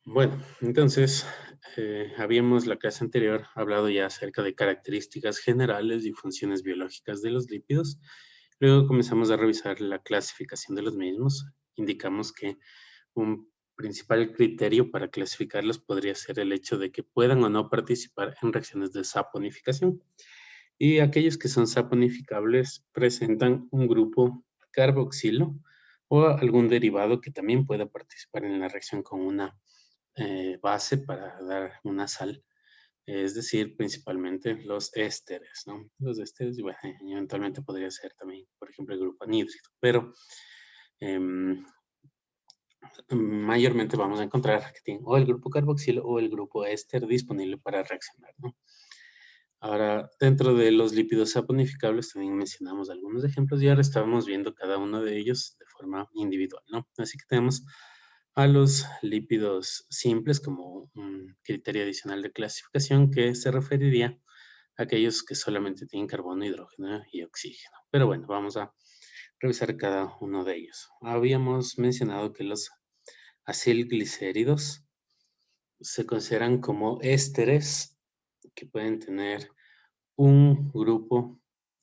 Bueno, entonces, habíamos la clase anterior hablado ya acerca de características generales y funciones biológicas de los lípidos. Luego comenzamos a revisar la clasificación de los mismos. Indicamos que un principal criterio para clasificarlos podría ser el hecho de que puedan o no participar en reacciones de saponificación. Y aquellos que son saponificables presentan un grupo carboxilo o algún derivado que también pueda participar en la reacción con una base para dar una sal, es decir, principalmente los ésteres, ¿no? Los ésteres, y bueno, eventualmente podría ser también, por ejemplo, el grupo anhídrico, pero em, mayormente vamos a encontrar que tienen o el grupo carboxilo o el grupo éster disponible para reaccionar, ¿no? Ahora, dentro de los lípidos saponificables también mencionamos algunos ejemplos y ahora estábamos viendo cada uno de ellos de forma individual, ¿no? Así que tenemos a los lípidos simples como un criterio adicional de clasificación que se referiría a aquellos que solamente tienen carbono, hidrógeno y oxígeno. Pero bueno, vamos a revisar cada uno de ellos. Habíamos mencionado que los acilglicéridos se consideran como ésteres que pueden tener un grupo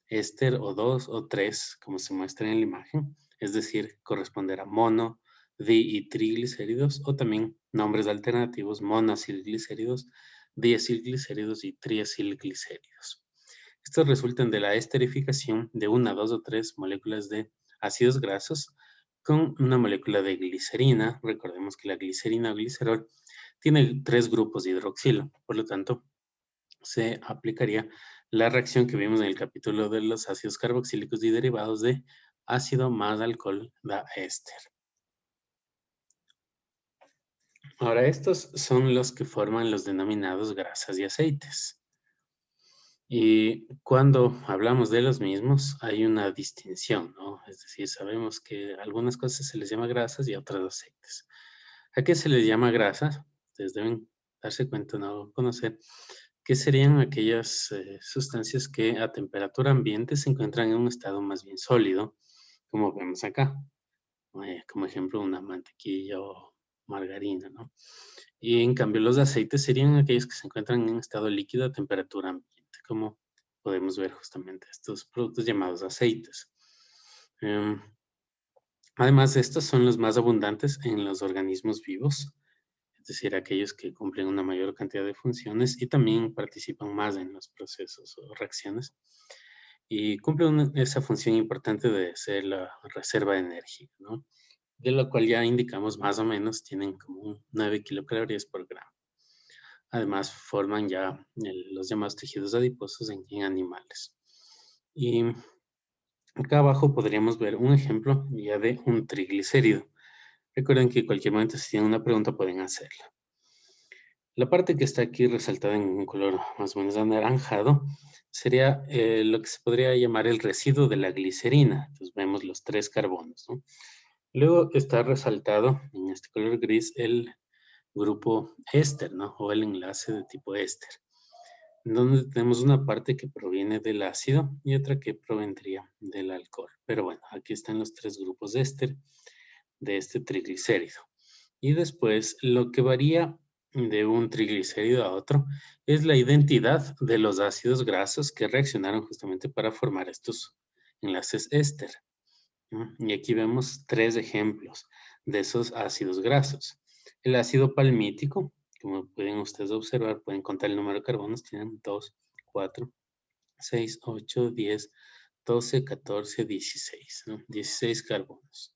éster o dos o tres, como se muestra en la imagen, es decir, corresponderá a mono, di y triglicéridos, o también nombres alternativos, monoacilglicéridos, diacilglicéridos y triacilglicéridos. Estos resultan de la esterificación de una, dos o tres moléculas de ácidos grasos con una molécula de glicerina. Recordemos que la glicerina o glicerol tiene tres grupos de hidroxilo, por lo tanto, se aplicaría la reacción que vimos en el capítulo de los ácidos carboxílicos y derivados de ácido más alcohol da éster. Ahora, estos son los que forman los denominados grasas y aceites. Y cuando hablamos de los mismos, hay una distinción, ¿no? Es decir, sabemos que a algunas cosas se les llama grasas y a otras aceites. ¿A qué se les llama grasas? Ustedes deben darse cuenta, no conocer, que serían aquellas sustancias que a temperatura ambiente se encuentran en un estado más bien sólido, como vemos acá, como ejemplo una mantequilla o margarina, ¿no? Y en cambio los aceites serían aquellos que se encuentran en un estado líquido a temperatura ambiente, como podemos ver justamente estos productos llamados aceites. Em, Además, estos son los más abundantes en los organismos vivos, es decir, aquellos que cumplen una mayor cantidad de funciones y también participan más en los procesos o reacciones y cumplen esa función importante de ser la reserva de energía, ¿no? De lo cual ya indicamos más o menos tienen como 9 kilocalorías por gramo. Además, forman ya los llamados tejidos adiposos en animales. Y acá abajo podríamos ver un ejemplo ya de un triglicérido. Recuerden que en cualquier momento si tienen una pregunta pueden hacerla. La parte que está aquí resaltada en un color más o menos anaranjado sería lo que se podría llamar el residuo de la glicerina. Entonces vemos los tres carbonos, ¿no? Luego está resaltado en este color gris el grupo éster, ¿no? O el enlace de tipo éster, en donde tenemos una parte que proviene del ácido y otra que provendría del alcohol. Pero bueno, aquí están los tres grupos de éster de este triglicérido. Y después, lo que varía de un triglicérido a otro es la identidad de los ácidos grasos que reaccionaron justamente para formar estos enlaces éster. ¿No? Y aquí vemos tres ejemplos de esos ácidos grasos. El ácido palmítico, como pueden ustedes observar, pueden contar el número de carbonos, tienen 2, 4, 6, 8, 10, 12, 14, 16, ¿no? 16 carbonos.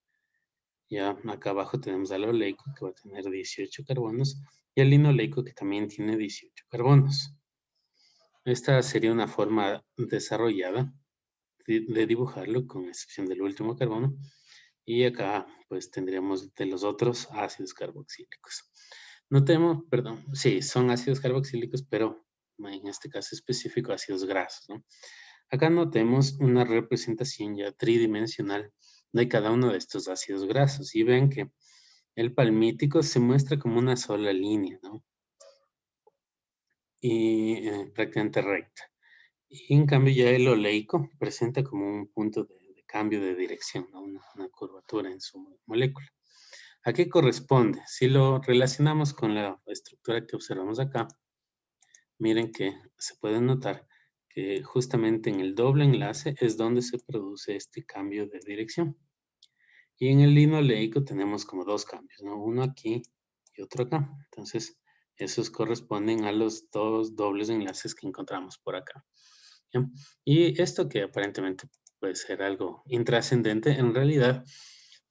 Ya acá abajo tenemos al oleico que va a tener 18 carbonos y al linoleico que también tiene 18 carbonos. Esta sería una forma desarrollada de dibujarlo con excepción del último carbono y acá pues tendríamos de los otros ácidos carboxílicos. Notemos, perdón, sí, son ácidos carboxílicos, pero en este caso específico ácidos grasos, ¿no? Acá notemos una representación ya tridimensional de cada uno de estos ácidos grasos y ven que el palmítico se muestra como una sola línea, ¿no? Y prácticamente recta. Y en cambio ya el oleico presenta como un punto de cambio de dirección, ¿no? Una curvatura en su molécula. ¿A qué corresponde? Si lo relacionamos con la estructura que observamos acá, miren que se puede notar que justamente en el doble enlace es donde se produce este cambio de dirección. Y en el linoleico tenemos como dos cambios, ¿no? Uno aquí y otro acá. Entonces, esos corresponden a los dos dobles enlaces que encontramos por acá. ¿Ya? Y esto que aparentemente puede ser algo intrascendente, en realidad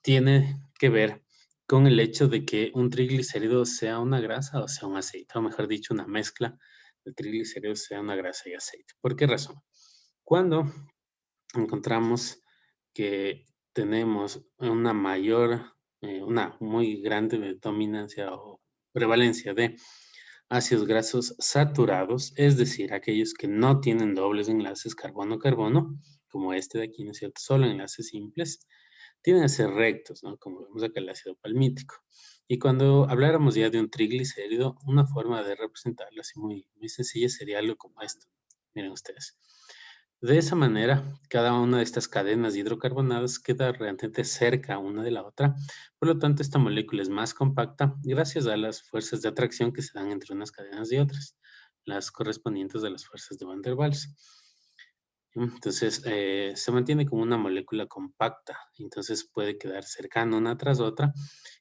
tiene que ver con el hecho de que un triglicérido sea una grasa o sea un aceite, o mejor dicho, una mezcla de triglicéridos sea una grasa y aceite. ¿Por qué razón? Cuando encontramos que tenemos una muy grande dominancia o prevalencia de ácidos grasos saturados, es decir, aquellos que no tienen dobles enlaces carbono-carbono, como este de aquí, ¿no es cierto? Solo enlaces simples, tienden a ser rectos, ¿no? Como vemos acá el ácido palmítico. Y cuando habláramos ya de un triglicérido, una forma de representarlo así muy, muy sencilla sería algo como esto. Miren ustedes. De esa manera, cada una de estas cadenas hidrocarbonadas queda realmente cerca una de la otra. Por lo tanto, esta molécula es más compacta gracias a las fuerzas de atracción que se dan entre unas cadenas y otras, las correspondientes a las fuerzas de Van der Waals. Entonces, se mantiene como una molécula compacta, entonces puede quedar cercana una tras otra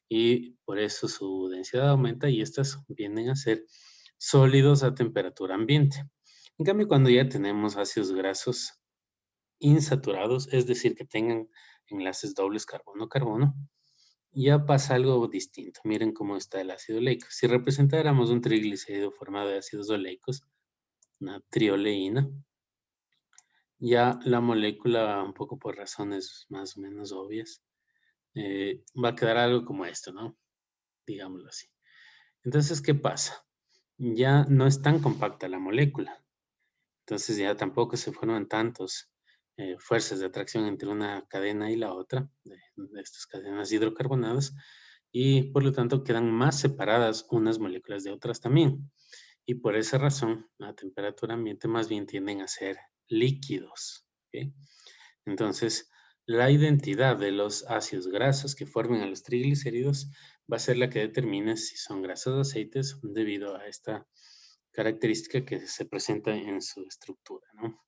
y por eso su densidad aumenta y estas vienen a ser sólidos a temperatura ambiente. En cambio, cuando ya tenemos ácidos grasos insaturados, es decir, que tengan enlaces dobles carbono-carbono, ya pasa algo distinto. Miren cómo está el ácido oleico. Si representáramos un triglicérido formado de ácidos oleicos, una trioleína, ya la molécula, un poco por razones más o menos obvias, va a quedar algo como esto, ¿no? Digámoslo así. Entonces, ¿qué pasa? Ya no es tan compacta la molécula. Entonces ya tampoco se forman tantos fuerzas de atracción entre una cadena y la otra, de estas cadenas hidrocarbonadas, y por lo tanto quedan más separadas unas moléculas de otras también. Y por esa razón, a temperatura ambiente más bien tienden a ser líquidos. ¿Ok? Entonces, la identidad de los ácidos grasos que formen a los triglicéridos va a ser la que determine si son grasas o aceites debido a esta característica que se presenta en su estructura, ¿no?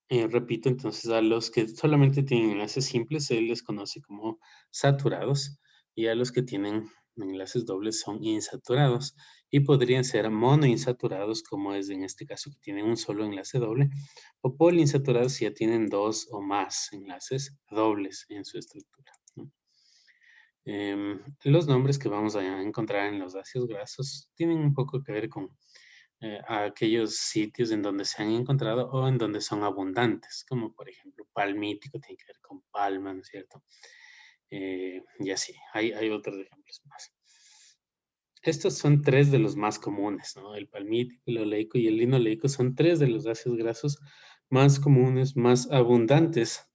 Repito, entonces a los que solamente tienen enlaces simples se les conoce como saturados y a los que tienen enlaces dobles son insaturados y podrían ser monoinsaturados como es en este caso que tienen un solo enlace doble o poliinsaturados si ya tienen dos o más enlaces dobles en su estructura, ¿no? Los nombres que vamos a encontrar en los ácidos grasos tienen un poco que ver con a aquellos sitios en donde se han encontrado o en donde son abundantes, como por ejemplo palmítico, tiene que ver con palma, ¿no es cierto? Y así, hay otros ejemplos más. Estos son tres de los más comunes, ¿no? El palmítico, el oleico y el linoleico son tres de los ácidos grasos más comunes, más abundantes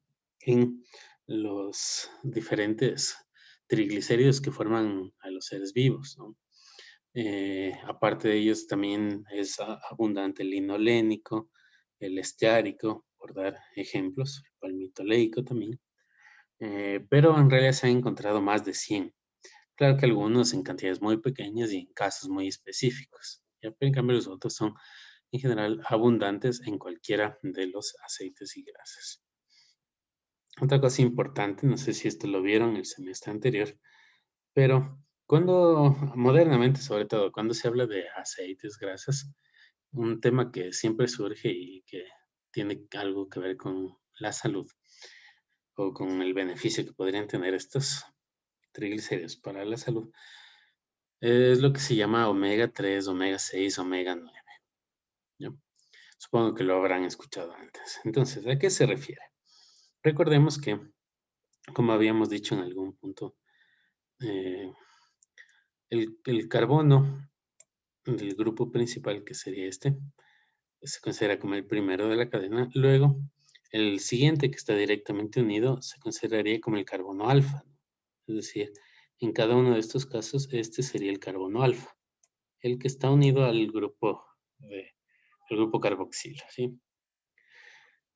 en los diferentes triglicéridos que forman a los seres vivos, ¿no? Aparte de ellos también es abundante el linolénico, el esteárico, por dar ejemplos, el palmitoleico también, pero en realidad se han encontrado más de 100. Claro que algunos en cantidades muy pequeñas y en casos muy específicos. Ya, pero en cambio los otros son en general abundantes en cualquiera de los aceites y grasas. Otra cosa importante, no sé si esto lo vieron el semestre anterior, pero cuando, modernamente sobre todo, cuando se habla de aceites, grasas, un tema que siempre surge y que tiene algo que ver con la salud o con el beneficio que podrían tener estos triglicéridos para la salud, es lo que se llama omega 3, omega 6, omega 9. ¿Ya? Supongo que lo habrán escuchado antes. Entonces, ¿a qué se refiere? Recordemos que, como habíamos dicho en algún punto, eh, el carbono del grupo principal, que sería este, se considera como el primero de la cadena. Luego, el siguiente que está directamente unido se consideraría como el carbono alfa, ¿no? Es decir, en cada uno de estos casos, este sería el carbono alfa, el que está unido al grupo carboxilo, ¿sí?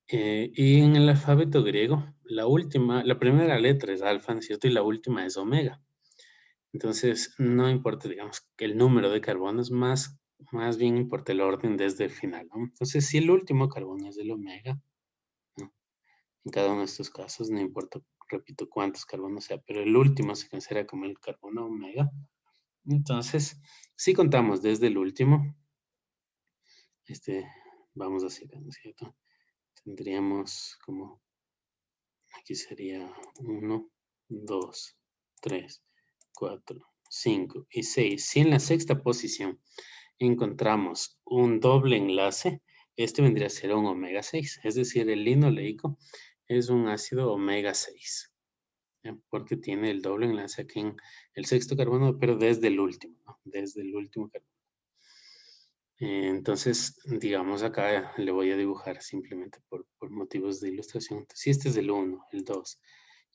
Y en el alfabeto griego, la primera letra es alfa, ¿no es cierto? Y la última es omega. Entonces, no importa, digamos, que el número de carbonos, más bien importa el orden desde el final, ¿no? Entonces, si el último carbono es el omega, ¿no? En cada uno de estos casos, no importa, repito, cuántos carbonos sea, pero el último se considera como el carbono omega. Entonces, si contamos desde el último, este, vamos a hacer, ¿no es cierto? Tendríamos como, aquí sería uno, 2, 3, 4, 5 y 6. Si en la sexta posición encontramos un doble enlace, este vendría a ser un omega 6, es decir, el linoleico es un ácido omega 6, ¿ya? Porque tiene el doble enlace aquí en el sexto carbono, pero desde el último, ¿no? Desde el último carbono. Entonces, digamos acá le voy a dibujar simplemente por motivos de ilustración. Entonces, si este es el 1, el 2,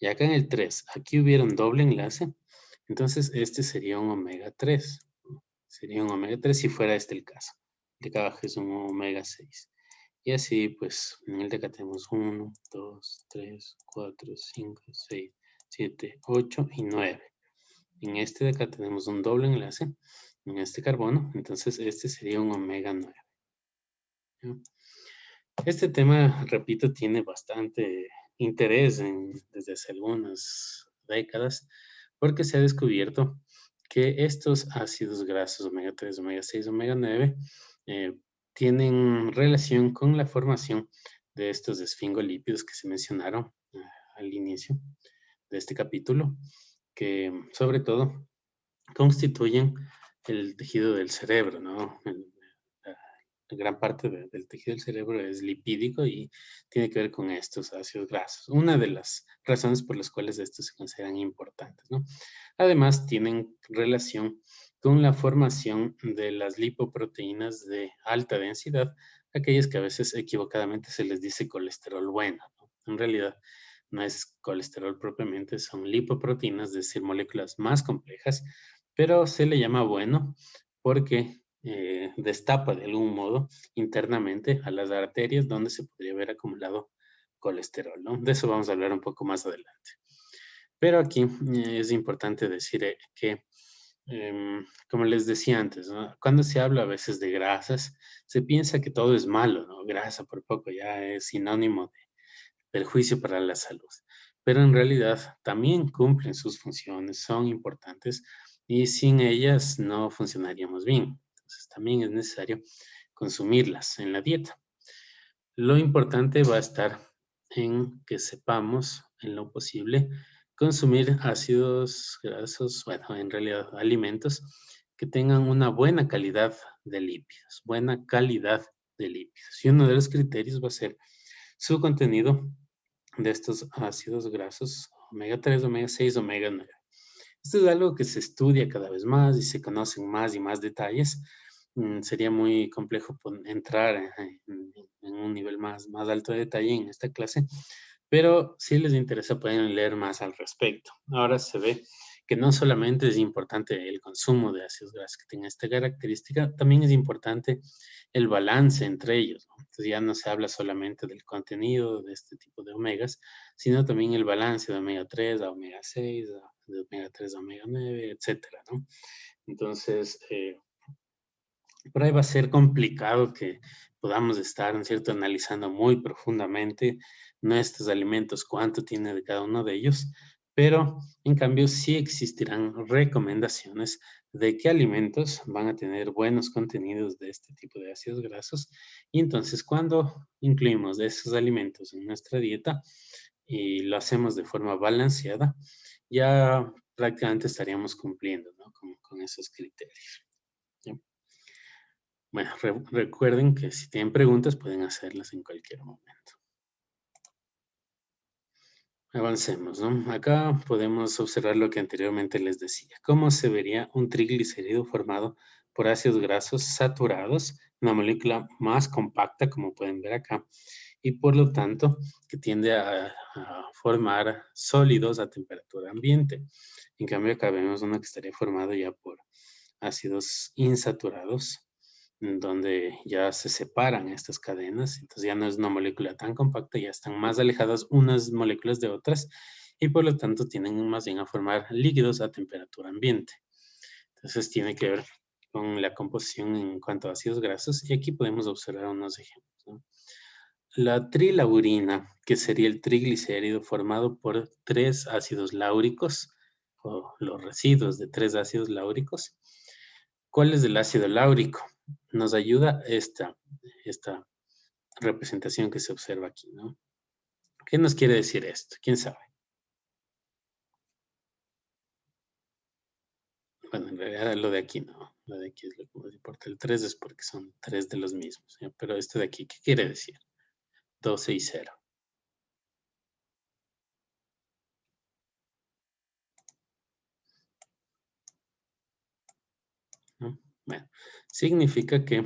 y acá en el 3, aquí hubiera un doble enlace, entonces este sería un omega 3. Sería un omega 3 si fuera este el caso. El de acá abajo es un omega 6. Y así, pues, en el de acá tenemos 1, 2, 3, 4, 5, 6, 7, 8 y 9. En este de acá tenemos un doble enlace en este carbono, entonces este sería un omega 9. ¿Ya? Este tema, repito, tiene bastante interés desde hace algunas décadas, porque se ha descubierto que estos ácidos grasos omega 3, omega 6, omega 9 eh, tienen relación con la formación de estos esfingolípidos que se mencionaron al inicio de este capítulo, que sobre todo constituyen el tejido del cerebro, ¿no? Gran parte del tejido del cerebro es lipídico y tiene que ver con estos ácidos grasos. Una de las razones por las cuales estos se consideran importantes, ¿no? Además, tienen relación con la formación de las lipoproteínas de alta densidad, aquellas que a veces equivocadamente se les dice colesterol bueno, ¿no? En realidad, no es colesterol propiamente, son lipoproteínas, es decir, moléculas más complejas, pero se le llama bueno porque destapa de algún modo internamente a las arterias donde se podría haber acumulado colesterol, ¿no? De eso vamos a hablar un poco más adelante. Pero aquí es importante decir que, como les decía antes, ¿no? Cuando se habla a veces de grasas, se piensa que todo es malo, ¿no? Grasa por poco ya es sinónimo de perjuicio para la salud. Pero en realidad también cumplen sus funciones, son importantes y sin ellas no funcionaríamos bien. Entonces también es necesario consumirlas en la dieta. Lo importante va a estar en que sepamos en lo posible consumir ácidos grasos, bueno, en realidad alimentos que tengan una buena calidad de lípidos, buena calidad de lípidos. Y uno de los criterios va a ser su contenido de estos ácidos grasos omega 3, omega 6, omega 9. Esto es algo que se estudia cada vez más y se conocen más y más detalles. Sería muy complejo entrar en un nivel más alto de detalle en esta clase, pero si les interesa pueden leer más al respecto. Ahora se ve que no solamente es importante el consumo de ácidos grasos que tengan esta característica, también es importante el balance entre ellos, ¿no? Entonces ya no se habla solamente del contenido de este tipo de omegas, sino también el balance de omega 3 a omega 6, de omega 3 a omega 9, etcétera, ¿no? Entonces, por ahí va a ser complicado que podamos estar, ¿no es cierto?, analizando muy profundamente nuestros alimentos, cuánto tiene de cada uno de ellos, pero en cambio sí existirán recomendaciones de qué alimentos van a tener buenos contenidos de este tipo de ácidos grasos. Y entonces cuando incluimos esos alimentos en nuestra dieta y lo hacemos de forma balanceada, ya prácticamente estaríamos cumpliendo, ¿no?, con esos criterios. ¿Ya? Bueno, recuerden que si tienen preguntas pueden hacerlas en cualquier momento. Avancemos, ¿no? Acá podemos observar lo que anteriormente les decía. ¿Cómo se vería un triglicérido formado por ácidos grasos saturados, una molécula más compacta, como pueden ver acá, y por lo tanto que tiende a formar sólidos a temperatura ambiente? En cambio, acá vemos uno que estaría formado ya por ácidos insaturados, en donde ya se separan estas cadenas, entonces ya no es una molécula tan compacta, ya están más alejadas unas moléculas de otras y por lo tanto tienden más bien a formar líquidos a temperatura ambiente. Entonces tiene que ver con la composición en cuanto a ácidos grasos y aquí podemos observar unos ejemplos, ¿no? La trilaurina, que sería el triglicérido formado por 3 ácidos láuricos o los residuos de 3 ácidos láuricos. ¿Cuál es el ácido láurico? Nos ayuda esta representación que se observa aquí, ¿no? ¿Qué nos quiere decir esto? ¿Quién sabe? Bueno, en realidad lo de aquí no. Lo de aquí es lo que nos importa. El 3 es porque son 3 de los mismos, ¿ya? Pero este de aquí, ¿qué quiere decir? 12 y 0. ¿No? Bueno, significa que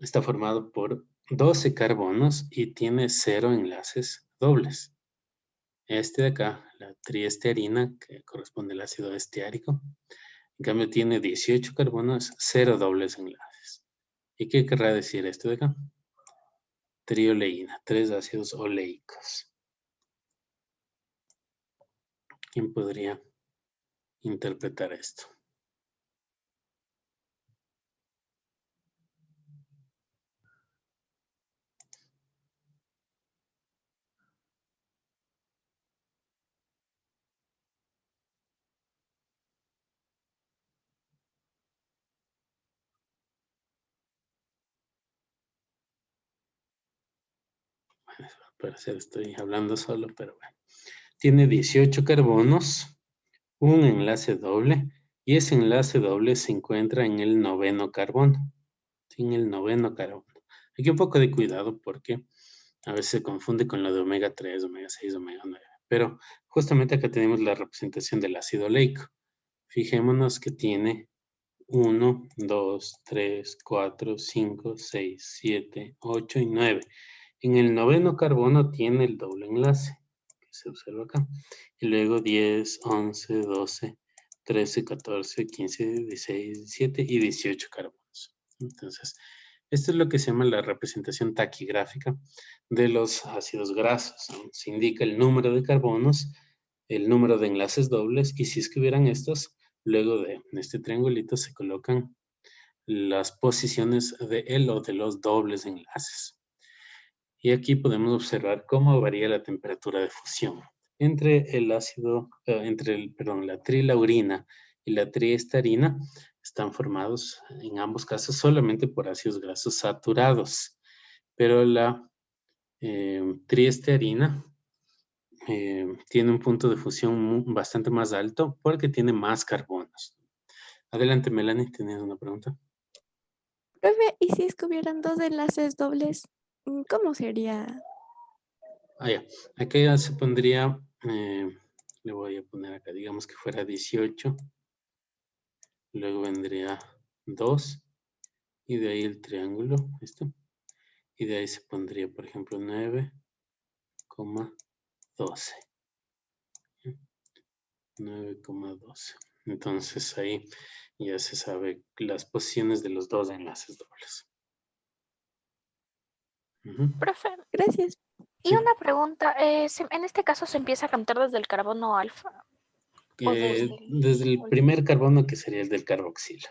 está formado por 12 carbonos y tiene 0 enlaces dobles. Este de acá, la triestearina, que corresponde al ácido esteárico, en cambio tiene 18 carbonos, 0 dobles enlaces. ¿Y qué querrá decir esto de acá? Trioleína, 3 ácidos oleicos. ¿Quién podría interpretar esto? Bueno, al parecer estoy hablando solo, pero bueno. Tiene 18 carbonos, un enlace doble, y ese enlace doble se encuentra en el noveno carbono. En el noveno carbono. Aquí un poco de cuidado porque a veces se confunde con lo de omega 3, omega 6, omega 9. Pero justamente acá tenemos la representación del ácido oleico. Fijémonos que tiene 1, 2, 3, 4, 5, 6, 7, 8 y 9. En el noveno carbono tiene el doble enlace, que se observa acá. Y luego 10, 11, 12, 13, 14, 15, 16, 17 y 18 carbonos. Entonces, esto es lo que se llama la representación taquigráfica de los ácidos grasos, ¿no? Se indica el número de carbonos, el número de enlaces dobles y si es que hubieran estos, luego de este triangulito se colocan las posiciones de él o de los dobles enlaces. Y aquí podemos observar cómo varía la temperatura de fusión entre el ácido, perdón, la trilaurina y la triestarina están formados en ambos casos solamente por ácidos grasos saturados, pero la triestarina tiene un punto de fusión bastante más alto porque tiene más carbonos. Adelante, Melanie, ¿tienes una pregunta? Profe, ¿y si es que hubieran dos enlaces dobles? ¿Cómo sería? Ah, ya. Acá ya se pondría, le voy a poner acá, digamos que fuera 18, luego vendría 2, y de ahí el triángulo, esto, y de ahí se pondría, por ejemplo, 9,12. 9,12. Entonces ahí ya se sabe las posiciones de los dos enlaces dobles. Ujú. Profe, gracias. Y Sí, una pregunta, en este caso se empieza a cantar desde el carbono alfa o desde el desde el último. primer carbono que sería el del carboxilo.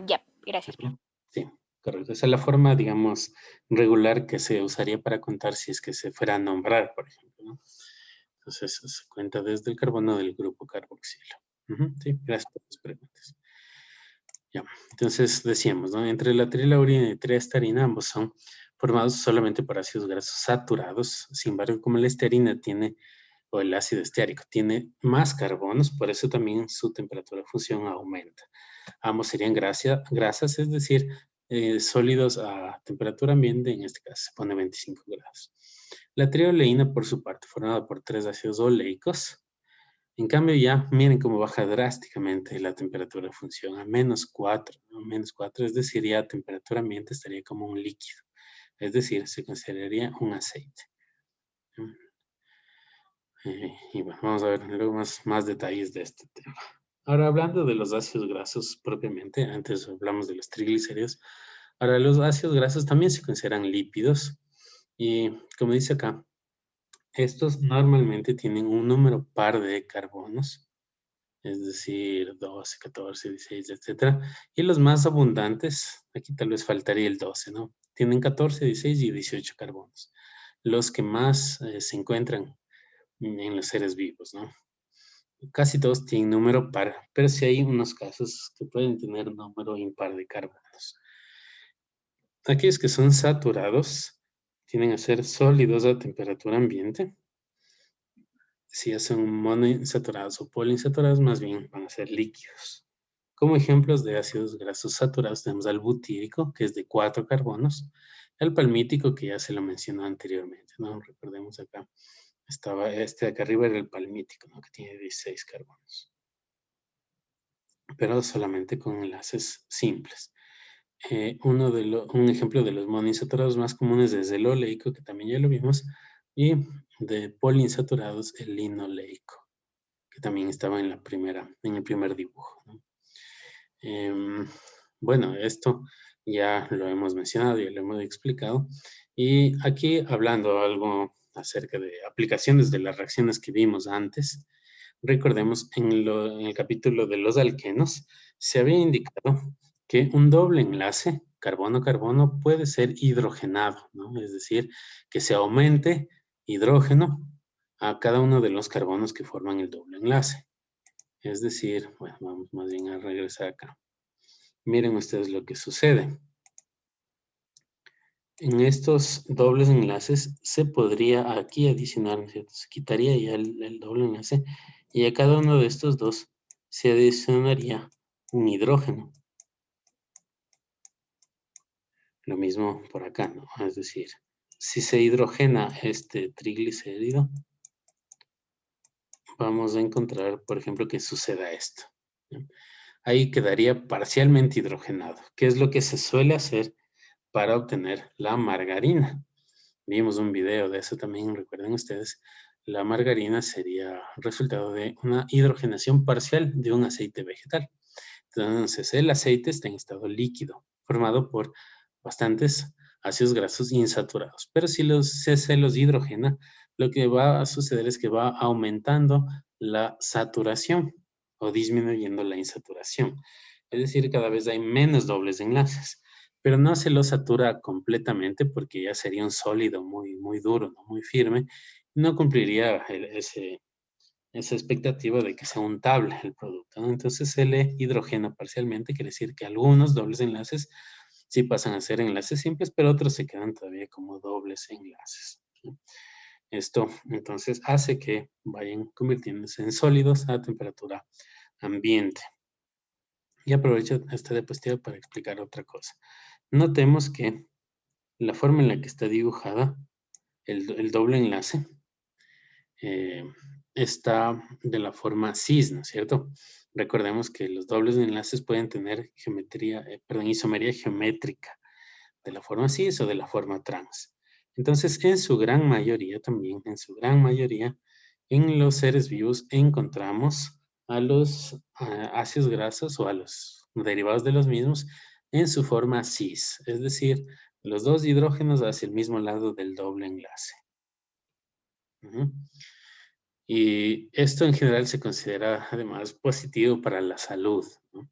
Ya, gracias, profe. Ujú. Sí, correcto. Esa es la forma, digamos, regular que se usaría para contar si es que se fuera a nombrar, por ejemplo, ¿no? Entonces, se cuenta desde el carbono del grupo carboxilo. Ujú, sí, gracias por las preguntas. Ya, entonces decíamos, ¿no? Entre la trilaurina y triestarina, ambos son formados solamente por ácidos grasos saturados. Sin embargo, como la estearina tiene, o el ácido esteárico, tiene más carbonos, por eso también su temperatura de fusión aumenta. Ambos serían grasas, es decir, sólidos a temperatura ambiente, en este caso se pone 25 grados. La trioleína, por su parte, formada por 3 ácidos oleicos. En cambio, ya miren cómo baja drásticamente la temperatura de función a -4, ¿no? -4, es decir, ya a temperatura ambiente estaría como un líquido. Es decir, se consideraría un aceite. Y bueno, vamos a ver luego más detalles de este tema. Ahora, hablando de los ácidos grasos propiamente, antes hablamos de los triglicéridos, ahora los ácidos grasos también se consideran lípidos y como dice acá, estos normalmente tienen un número par de carbonos, es decir, 12, 14, 16, etcétera. Y los más abundantes, aquí tal vez faltaría el 12, ¿no? Tienen 14, 16 y 18 carbonos. Los que más se encuentran en los seres vivos, ¿no? Casi todos tienen número par, pero sí hay unos casos que pueden tener número impar de carbonos. Aquellos que son saturados tienden a ser sólidos a temperatura ambiente. Si ya son monoinsaturados o poliinsaturados, más bien van a ser líquidos. Como ejemplos de ácidos grasos saturados tenemos al butírico, que es de 4 carbonos, el palmítico, que ya se lo mencionó anteriormente, ¿no? Recordemos acá, estaba este de acá arriba era el palmítico, ¿no? Que tiene 16 carbonos, pero solamente con enlaces simples. Un ejemplo de los monoinsaturados más comunes es el oleico, que también ya lo vimos, y de poliinsaturados el linoleico, que también estaba en el primer dibujo, ¿no? Bueno, esto ya lo hemos mencionado, ya lo hemos explicado. Y aquí hablando algo acerca de aplicaciones de las reacciones que vimos antes, recordemos en el capítulo de los alquenos, se había indicado que un doble enlace carbono-carbono puede ser hidrogenado, ¿no? Es decir, que se aumente hidrógeno a cada uno de los carbonos que forman el doble enlace. Es decir, bueno, vamos más bien a regresar acá. Miren ustedes lo que sucede. En estos dobles enlaces se podría aquí adicionar, ¿no es cierto? Se quitaría ya el doble enlace y a cada uno de estos dos se adicionaría un hidrógeno. Lo mismo por acá, ¿no? Es decir, si se hidrogena este triglicérido, vamos a encontrar, por ejemplo, que suceda esto, ¿no? Ahí quedaría parcialmente hidrogenado, que es lo que se suele hacer para obtener la margarina. Vimos un video de eso también, recuerden ustedes. La margarina sería resultado de una hidrogenación parcial de un aceite vegetal. Entonces, el aceite está en estado líquido, formado por bastantes ácidos grasos insaturados. Pero si se los hidrogena, lo que va a suceder es que va aumentando la saturación o disminuyendo la insaturación. Es decir, cada vez hay menos dobles enlaces, pero no se lo satura completamente porque ya sería un sólido muy, muy duro, ¿no? Muy firme. No cumpliría esa expectativa de que sea untable el producto, ¿no? Entonces se le hidrogena parcialmente, quiere decir que algunos dobles enlaces sí pasan a ser enlaces simples, pero otros se quedan todavía como dobles enlaces, ¿no? Esto entonces hace que vayan convirtiéndose en sólidos a temperatura ambiente. Y aprovecho esta diapositiva para explicar otra cosa. Notemos que la forma en la que está dibujada el doble enlace eh, está de la forma cis, ¿no es cierto? Recordemos que los dobles enlaces pueden tener isomería geométrica de la forma cis o de la forma trans. Entonces, en su gran mayoría también, en su gran mayoría, en los seres vivos encontramos a los ácidos grasos o a los derivados de los mismos en su forma cis, es decir, los dos hidrógenos hacia el mismo lado del doble enlace. Ujú. Y esto en general se considera además positivo para la salud, ¿no?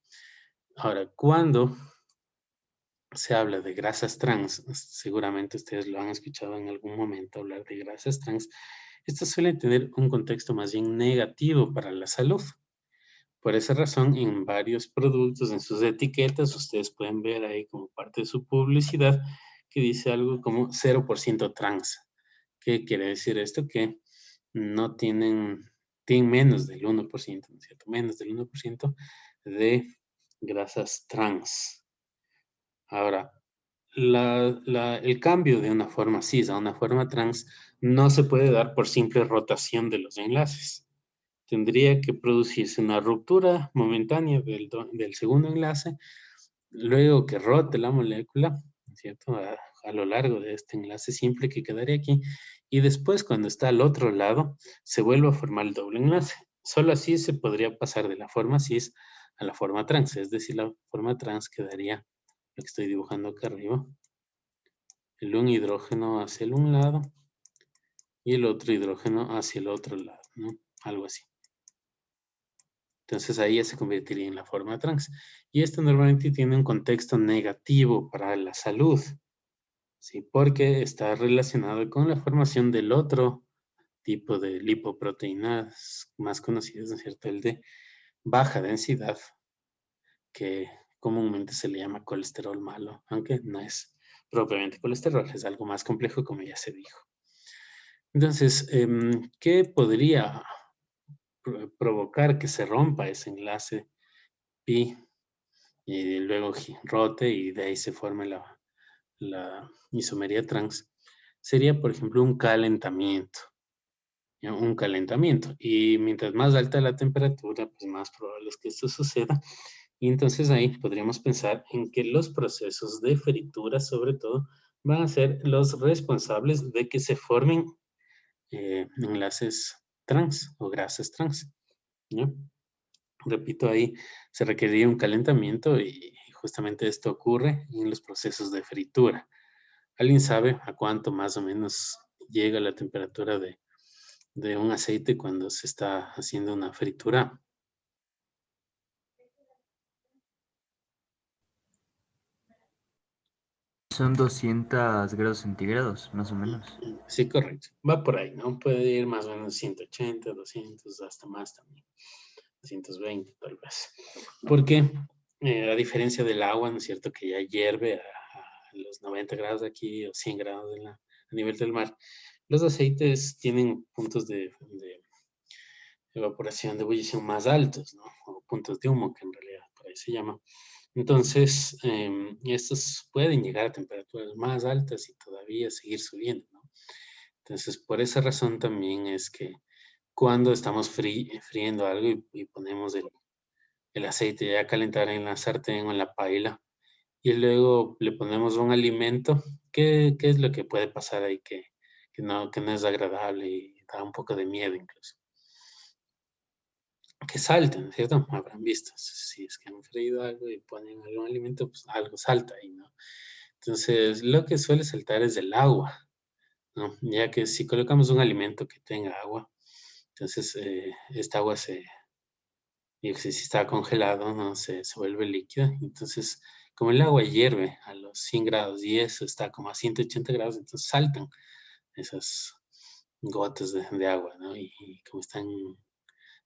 Ahora, cuando se habla de grasas trans, seguramente ustedes lo han escuchado en algún momento hablar de grasas trans, estas suelen tener un contexto más bien negativo para la salud. Por esa razón, en varios productos, en sus etiquetas, ustedes pueden ver ahí como parte de su publicidad que dice algo como 0% trans. ¿Qué quiere decir esto? Que no tienen menos del 1%, ¿no es cierto? Menos del 1% de grasas trans. Ahora, el cambio de una forma cis a una forma trans no se puede dar por simple rotación de los enlaces. Tendría que producirse una ruptura momentánea del segundo enlace, luego que rote la molécula, ¿no es cierto? A lo largo de este enlace simple que quedaría aquí, y después cuando está al otro lado, se vuelve a formar el doble enlace. Solo así se podría pasar de la forma cis a la forma trans. Es decir, la forma trans quedaría lo que estoy dibujando acá arriba. Un hidrógeno hacia el un lado y el otro hidrógeno hacia el otro lado, ¿no? Algo así. Entonces ahí ya se convertiría en la forma trans. Y esto normalmente tiene un contexto negativo para la salud, ¿sí? Porque está relacionado con la formación del otro tipo de lipoproteínas más conocidas, ¿no es cierto? El de baja densidad, que comúnmente se le llama colesterol malo, aunque no es propiamente colesterol, es algo más complejo, como ya se dijo. Entonces, ¿qué podría provocar que se rompa ese enlace pi y luego rote y de ahí se forme la isomería trans? Sería, por ejemplo, un calentamiento. ¿Ya? Un calentamiento. Y mientras más alta la temperatura, pues más probable es que esto suceda. Y entonces ahí podríamos pensar en que los procesos de fritura, sobre todo, van a ser los responsables de que se formen enlaces trans o grasas trans, ¿no? Repito, ahí se requeriría un calentamiento y justamente esto ocurre en los procesos de fritura. ¿Alguien sabe a cuánto más o menos llega la temperatura de un aceite cuando se está haciendo una fritura? Son 200 grados centígrados, más o menos. Sí, correcto. Va por ahí, ¿no? Puede ir más o menos 180, 200, hasta más también. 220 tal vez. Porque a diferencia del agua, ¿no es cierto? Que ya hierve a los 90 grados de aquí o 100 grados a nivel del mar. Los aceites tienen puntos de evaporación, de ebullición más altos, ¿no? O puntos de humo, que en realidad por ahí se llama. Entonces, estos pueden llegar a temperaturas más altas y todavía seguir subiendo, ¿no? Entonces, por esa razón también es que cuando estamos friendo algo y ponemos el aceite ya a calentar en la sartén o en la paila y luego le ponemos un alimento, ¿qué es lo que puede pasar ahí que no es agradable y da un poco de miedo incluso? Que salten, ¿cierto? Habrán visto, si es que han freído algo y ponen algún alimento, pues algo salta ahí, ¿no? Entonces, lo que suele saltar es el agua, ¿no? Ya que si colocamos un alimento que tenga agua, entonces esta agua y si está congelado, ¿no? Se vuelve líquida. Entonces, como el agua hierve a los 100 grados y eso está como a 180 grados, entonces saltan esas gotas de agua, ¿no? Y como están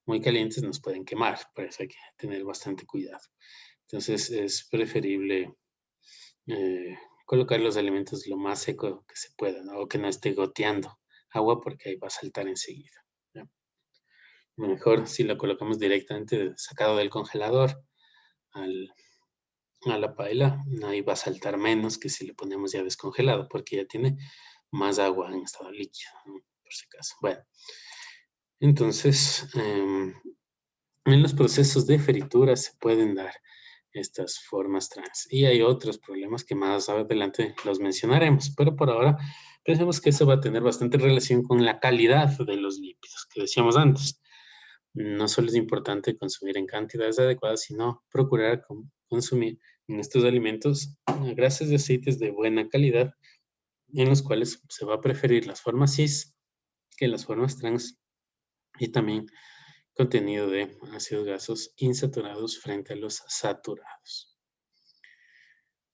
muy calientes nos pueden quemar, por eso hay que tener bastante cuidado. Entonces es preferible colocar los alimentos lo más seco que se pueda, ¿no? O que no esté goteando agua porque ahí va a saltar enseguida. ¿Ya? Mejor si lo colocamos directamente sacado del congelador a la paila, ahí va a saltar menos que si le ponemos ya descongelado porque ya tiene más agua en estado líquido, ¿no? Por si acaso. Bueno, entonces en los procesos de fritura se pueden dar estas formas trans. Y hay otros problemas que más adelante los mencionaremos, pero por ahora pensemos que eso va a tener bastante relación con la calidad de los lípidos que decíamos antes. No solo es importante consumir en cantidades adecuadas, sino procurar consumir en estos alimentos grasas y aceites de buena calidad, en los cuales se va a preferir las formas cis que las formas trans y también contenido de ácidos grasos insaturados frente a los saturados.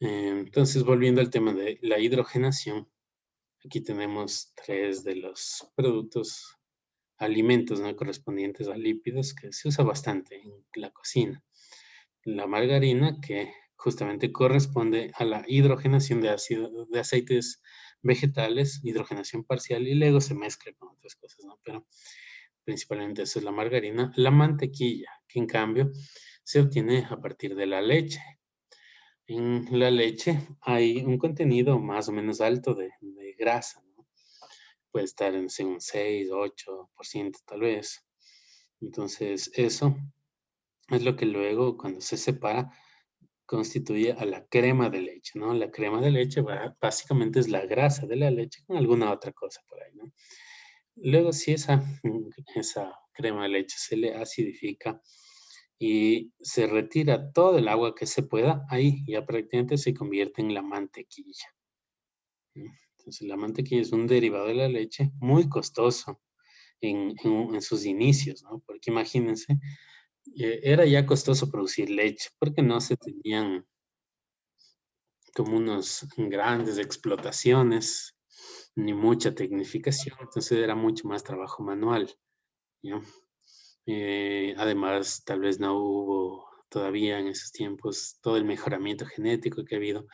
Entonces, volviendo al tema de la hidrogenación, aquí tenemos tres de los productos, alimentos, ¿no? Correspondientes a lípidos que se usa bastante en la cocina. La margarina, que justamente corresponde a la hidrogenación de aceites vegetales, hidrogenación parcial, y luego se mezcla con otras cosas, ¿no? Pero principalmente eso es la margarina. La mantequilla, que en cambio se obtiene a partir de la leche. En la leche hay un contenido más o menos alto de grasa, ¿no? Puede estar en un 6, 8% tal vez. Entonces, eso es lo que luego, cuando se separa, constituye a la crema de leche, ¿no? La crema de leche básicamente es la grasa de la leche con alguna otra cosa por ahí, ¿no? Luego, si esa crema de leche se le acidifica y se retira todo el agua que se pueda, ahí ya prácticamente se convierte en la mantequilla. Entonces la mantequilla es un derivado de la leche muy costoso en sus inicios, ¿no? Porque imagínense, era ya costoso producir leche porque no se tenían como unos grandes explotaciones ni mucha tecnificación, entonces era mucho más trabajo manual, ¿ya? Además, tal vez no hubo todavía en esos tiempos todo el mejoramiento genético que ha habido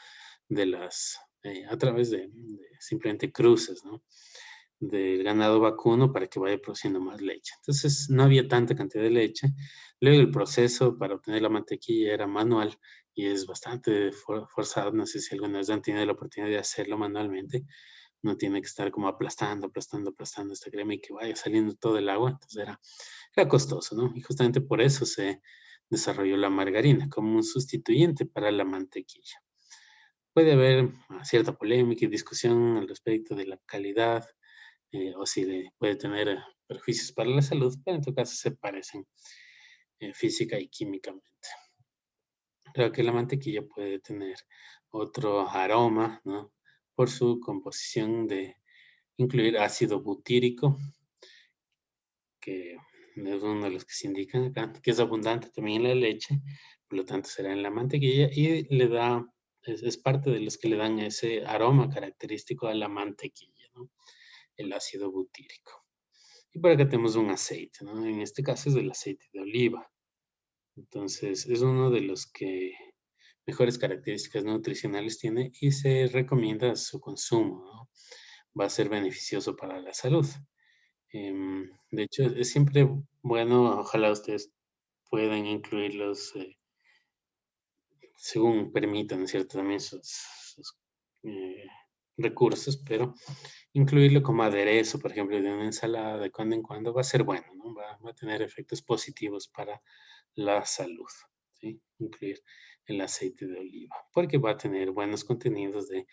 de a través de simplemente cruces, ¿no? Del ganado vacuno para que vaya produciendo más leche. Entonces, no había tanta cantidad de leche. Luego, el proceso para obtener la mantequilla era manual y es bastante forzado. No sé si alguna vez han tenido la oportunidad de hacerlo manualmente. No tiene que estar como aplastando esta crema y que vaya saliendo todo el agua. Entonces, era costoso, ¿no? Y justamente por eso se desarrolló la margarina como un sustituyente para la mantequilla. Puede haber cierta polémica y discusión al respecto de la calidad o si puede tener perjuicios para la salud, pero en todo caso se parecen física y químicamente. Creo que la mantequilla puede tener otro aroma, ¿no? Por su composición de incluir ácido butírico, que es uno de los que se indican acá, que es abundante también en la leche, por lo tanto será en la mantequilla y le da, es parte de los que le dan ese aroma característico a la mantequilla, ¿no? El ácido butírico. Y por acá tenemos un aceite, ¿no? En este caso es el aceite de oliva. Entonces, es uno de los que mejores características nutricionales tiene y se recomienda su consumo, ¿no? Va a ser beneficioso para la salud. De hecho, es siempre bueno, ojalá ustedes puedan incluirlos según permitan, ¿cierto? También sus, eh, recursos, pero incluirlo como aderezo, por ejemplo, de una ensalada de cuando en cuando va a ser bueno, ¿no? Va a tener efectos positivos para la salud, ¿sí? Incluir el aceite de oliva, porque va a tener buenos contenidos de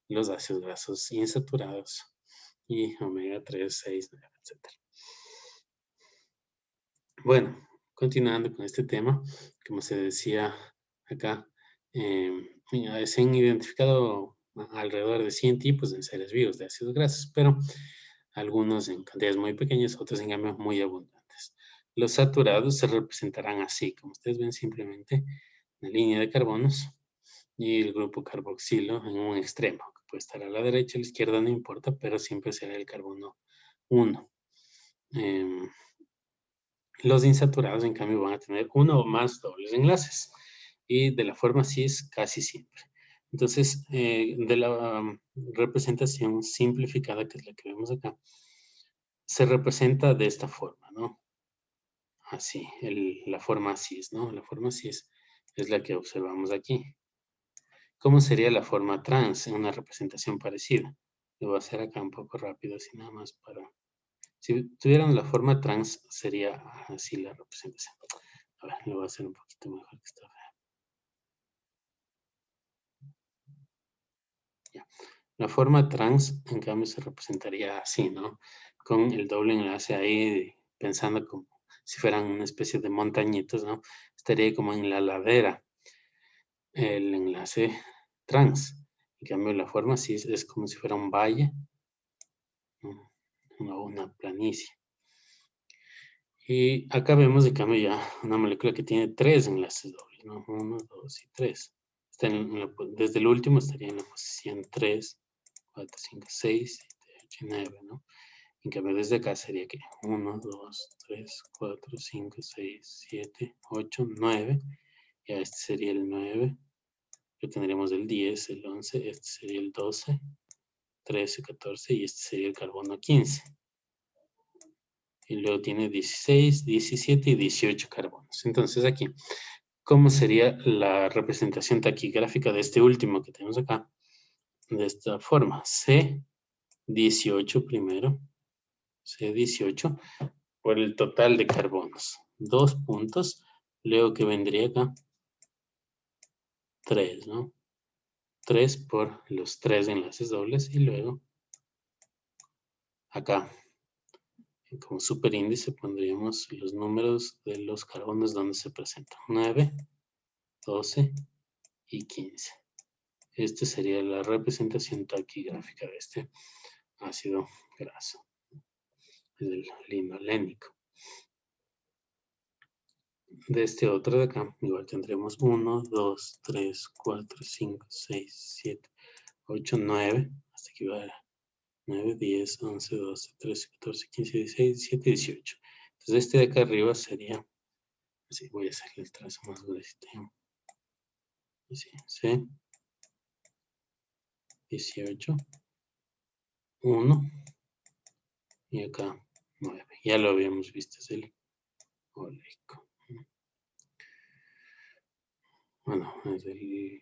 los ácidos grasos insaturados y omega 3, 6, 9, etc. Bueno, continuando con este tema, como se decía acá, se han identificado alrededor de 100 tipos en seres vivos de ácidos grasos, pero algunos en cantidades muy pequeñas, otros en cambio muy abundantes. Los saturados se representarán así, como ustedes ven simplemente, una línea de carbonos y el grupo carboxilo en un extremo, que puede estar a la derecha, a la izquierda, no importa, pero siempre será el carbono 1. Los insaturados, en cambio, van a tener uno o más dobles enlaces y de la forma cis casi siempre. Entonces, de la representación simplificada, que es la que vemos acá, se representa de esta forma, ¿no? Así, la forma cis, ¿no? La forma cis es la que observamos aquí. ¿Cómo sería la forma trans en una representación parecida? Lo voy a hacer acá un poco rápido, así nada más para... Si tuvieran la forma trans, sería así la representación. A ver, lo voy a hacer un poquito mejor que esta. Ya. La forma trans, en cambio, se representaría así, ¿no? Con el doble enlace ahí, pensando como si fueran una especie de montañitos, ¿no? Estaría como en la ladera el enlace trans. En cambio, la forma cis es como si fuera un valle, ¿no? Una planicie. Y acá vemos, de cambio, ya una molécula que tiene 3 enlaces dobles, ¿no? 1, 2 y 3. Desde el último estaría en la posición 3, 4, 5, 6, 7, 8 y 9, ¿no? En cambio, desde acá sería que 1, 2, 3, 4, 5, 6, 7, 8, 9. Ya este sería el 9. Luego tendríamos el 10, el 11, este sería el 12, 13, 14 y este sería el carbono 15. Y luego tiene 16, 17 y 18 carbonos. Entonces aquí, ¿cómo sería la representación taquigráfica de este último que tenemos acá? De esta forma, C18 primero, C18 por el total de carbonos. 2 puntos, luego que vendría acá 3, ¿no? 3 por los 3 enlaces dobles y luego acá Como superíndice pondríamos los números de los carbonos donde se presentan. 9, 12 y 15. Esta sería la representación taquigráfica de este ácido graso. Es el linolénico. De este otro de acá, igual tendremos 1, 2, 3, 4, 5, 6, 7, 8, 9. Hasta aquí va 9, 10, 11, 12, 13, 14, 15, 16, 17, 18. Entonces este de acá arriba sería, así voy a hacerle el trazo más gruesito. Así, C, 18, 1 y acá 9. Ya lo habíamos visto, es el oleico. Bueno, es el...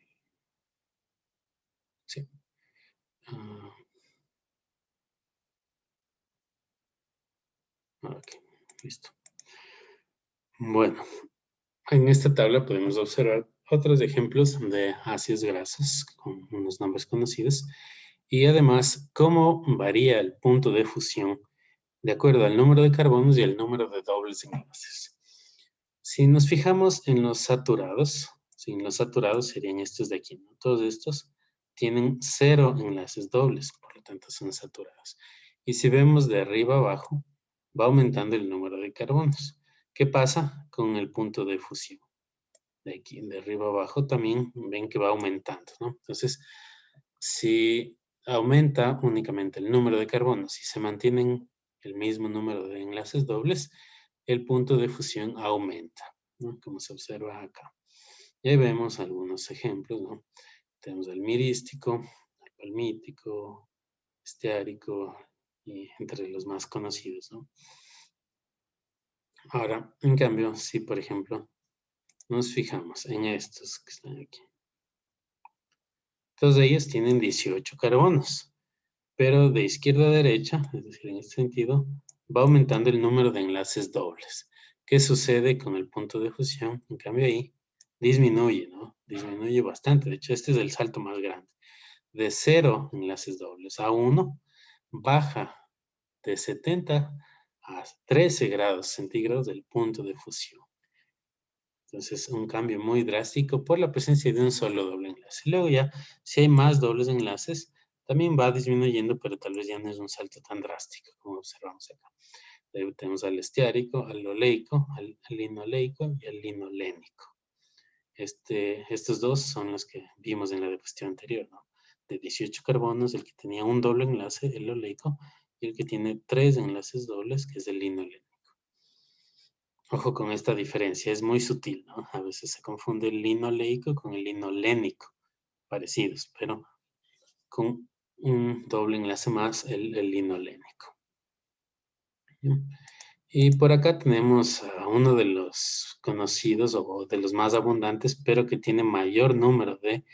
Sí. Ok, listo. Bueno, en esta tabla podemos observar otros ejemplos de ácidos grasos con unos nombres conocidos y además cómo varía el punto de fusión de acuerdo al número de carbonos y el número de dobles enlaces. Si nos fijamos en los saturados, serían estos de aquí, ¿no? Todos estos tienen 0 enlaces dobles, por lo tanto son saturados. Y si vemos de arriba abajo, va aumentando el número de carbonos. ¿Qué pasa con el punto de fusión? De aquí, de arriba abajo, también ven que va aumentando, ¿no? Entonces, si aumenta únicamente el número de carbonos y se mantienen el mismo número de enlaces dobles, el punto de fusión aumenta, ¿no? Como se observa acá. Y ahí vemos algunos ejemplos, ¿no? Tenemos el mirístico, el palmítico, esteárico, y entre los más conocidos, ¿no? Ahora, en cambio, si por ejemplo nos fijamos en estos que están aquí, todos ellos tienen 18 carbonos, pero de izquierda a derecha, es decir, en este sentido, va aumentando el número de enlaces dobles. ¿Qué sucede con el punto de fusión? En cambio ahí disminuye, ¿no? Disminuye bastante. De hecho, este es el salto más grande. De 0 enlaces dobles a 1, baja de 70 a 13 grados centígrados del punto de fusión. Entonces, un cambio muy drástico por la presencia de un solo doble enlace. Luego ya, si hay más dobles enlaces, también va disminuyendo, pero tal vez ya no es un salto tan drástico como observamos acá. Luego tenemos al esteárico, al oleico, al linoleico y al linolénico. Estos dos son los que vimos en la diapositiva anterior, ¿no? De 18 carbonos, el que tenía un doble enlace, el oleico, y el que tiene 3 enlaces dobles, que es el linolénico. Ojo con esta diferencia, es muy sutil, ¿no? A veces se confunde el linoleico con el linolénico, parecidos, pero con un doble enlace más, el linolénico. Y por acá tenemos a uno de los conocidos o de los más abundantes, pero que tiene mayor número de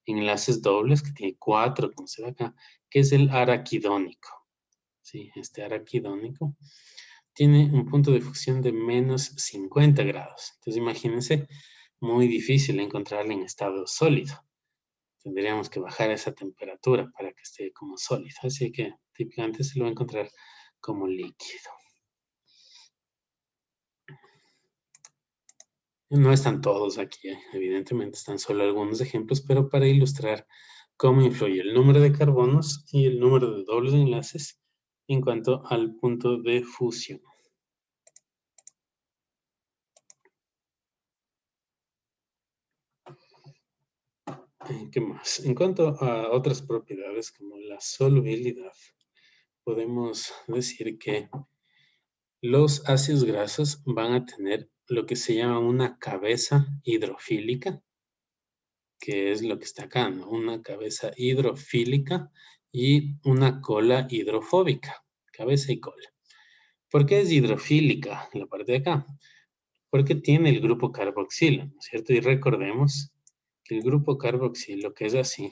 enlaces dobles, que tiene 4, como se ve acá, que es el araquidónico. Sí, este araquidónico tiene un punto de fusión de menos 50 grados. Entonces, imagínense, muy difícil encontrarlo en estado sólido. Tendríamos que bajar esa temperatura para que esté como sólido. Así que típicamente se lo va a encontrar como líquido. No están todos aquí, evidentemente están solo algunos ejemplos, pero para ilustrar cómo influye el número de carbonos y el número de dobles enlaces en cuanto al punto de fusión. ¿Qué más? En cuanto a otras propiedades como la solubilidad, podemos decir que los ácidos grasos van a tener lo que se llama una cabeza hidrofílica, que es lo que está acá, ¿no? Una cabeza hidrofílica y una cola hidrofóbica, cabeza y cola. ¿Por qué es hidrofílica la parte de acá? Porque tiene el grupo carboxilo, ¿no es cierto? Y recordemos que el grupo carboxilo, que es así,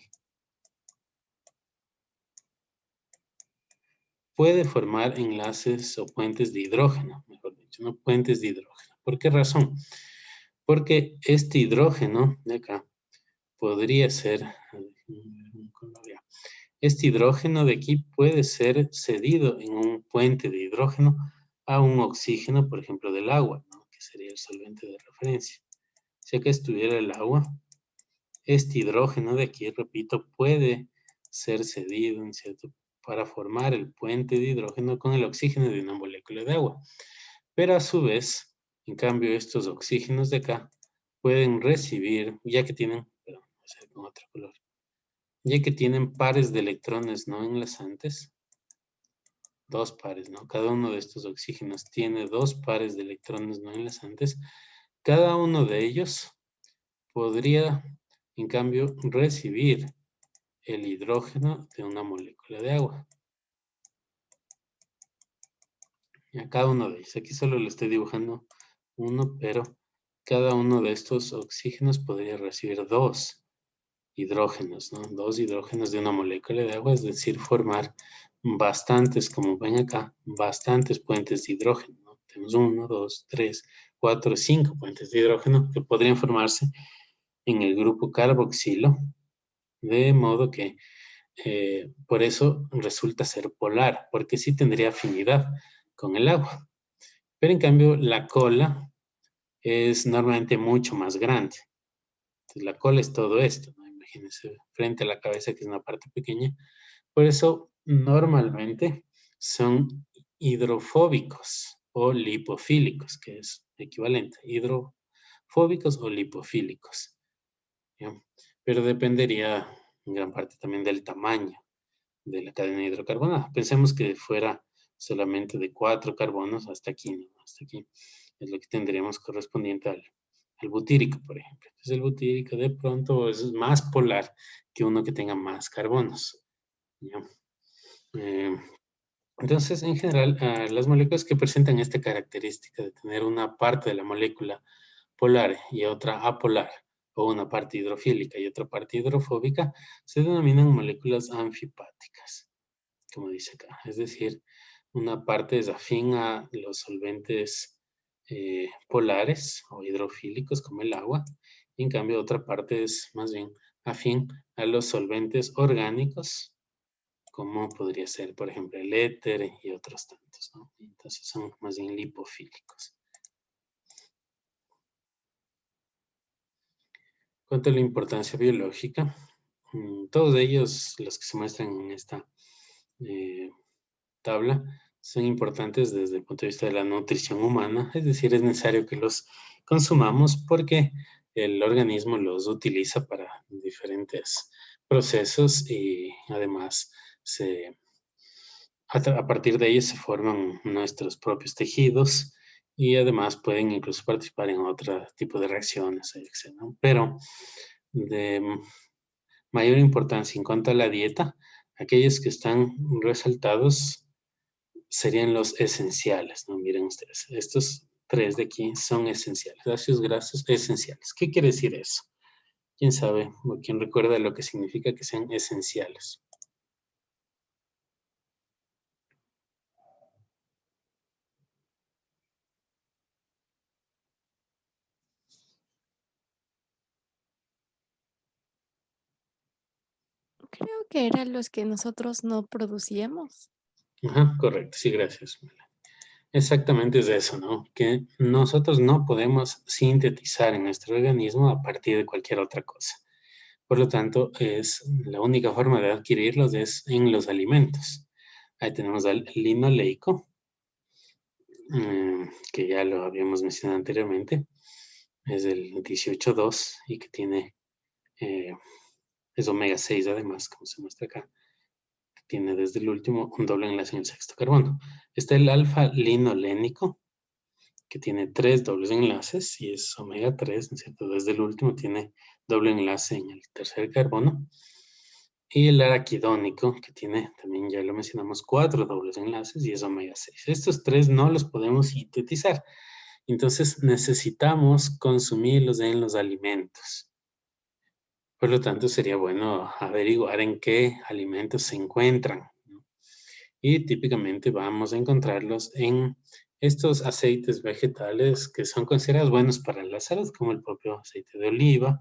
puede formar enlaces o puentes de hidrógeno, mejor dicho, ¿no? Puentes de hidrógeno. ¿Por qué razón? Porque este hidrógeno de acá podría ser, este hidrógeno de aquí puede ser cedido en un puente de hidrógeno a un oxígeno, por ejemplo, del agua, ¿no? Que sería el solvente de referencia. Si acá estuviera el agua, este hidrógeno de aquí, repito, puede ser cedido para formar el puente de hidrógeno con el oxígeno de una molécula de agua. Pero a su vez, en cambio, estos oxígenos de acá pueden recibir, ya que tienen, perdón, voy a hacer con otro color, ya que tienen pares de electrones no enlazantes, dos pares, ¿no? Cada uno de estos oxígenos tiene dos pares de electrones no enlazantes. Cada uno de ellos podría, en cambio, recibir el hidrógeno de una molécula de agua. A cada uno de ellos. Aquí solo le estoy dibujando uno, pero cada uno de estos oxígenos podría recibir dos hidrógenos, ¿no? Dos hidrógenos de una molécula de agua, es decir, formar bastantes, como ven acá, bastantes puentes de hidrógeno, ¿no? Tenemos 1, 2, 3, 4, 5 puentes de hidrógeno que podrían formarse en el grupo carboxilo, de modo que por eso resulta ser polar, porque sí tendría afinidad con el agua. Pero en cambio, la cola es normalmente mucho más grande. Entonces, la cola es todo esto, ¿no? Imagínense, frente a la cabeza, que es una parte pequeña. Por eso, normalmente son hidrofóbicos o lipofílicos, que es equivalente. Hidrofóbicos o lipofílicos, ¿ya? Pero dependería en gran parte también del tamaño de la cadena hidrocarbonada. Pensemos que fuera solamente de 4 carbonos hasta aquí, ¿no? Hasta aquí es lo que tendríamos correspondiente al butírico, por ejemplo. Entonces el butírico de pronto es más polar que uno que tenga más carbonos, ¿ya? Entonces, en general, las moléculas que presentan esta característica de tener una parte de la molécula polar y otra apolar, o una parte hidrofílica y otra parte hidrofóbica, se denominan moléculas anfipáticas, como dice acá. Es decir, una parte es afín a los solventes polares o hidrofílicos, como el agua, y en cambio otra parte es más bien afín a los solventes orgánicos, como podría ser, por ejemplo, el éter y otros tantos, ¿no? Entonces son más bien lipofílicos. Cuanto a la importancia biológica, todos ellos, los que se muestran en esta tabla, son importantes desde el punto de vista de la nutrición humana, es decir, es necesario que los consumamos porque el organismo los utiliza para diferentes procesos y además a partir de ellos se forman nuestros propios tejidos y además pueden incluso participar en otro tipo de reacciones, etc., ¿no? Pero de mayor importancia en cuanto a la dieta, aquellos que están resaltados serían los esenciales, ¿no? Miren ustedes, estos tres de aquí son esenciales, ácidos grasos esenciales. ¿Qué quiere decir eso? ¿Quién sabe o quién recuerda lo que significa que sean esenciales? Creo que eran los que nosotros no producíamos. Ajá, correcto, sí, gracias. Exactamente es eso, ¿no? Que nosotros no podemos sintetizar en nuestro organismo a partir de cualquier otra cosa. Por lo tanto, la única forma de adquirirlos es en los alimentos. Ahí tenemos al linoleico, que ya lo habíamos mencionado anteriormente. Es el 18,2 y que tiene, es omega 6 además, como se muestra acá. Tiene desde el último un doble enlace en el sexto carbono. Está el alfa-linolénico, que tiene 3 dobles enlaces y es omega 3, ¿no es cierto? Desde el último tiene doble enlace en el tercer carbono. Y el araquidónico, que tiene, también ya lo mencionamos, 4 dobles enlaces y es omega 6. Estos tres no los podemos sintetizar. Entonces necesitamos consumirlos en los alimentos. Por lo tanto, sería bueno averiguar en qué alimentos se encuentran, ¿no? Y típicamente vamos a encontrarlos en estos aceites vegetales que son considerados buenos para la salud, como el propio aceite de oliva.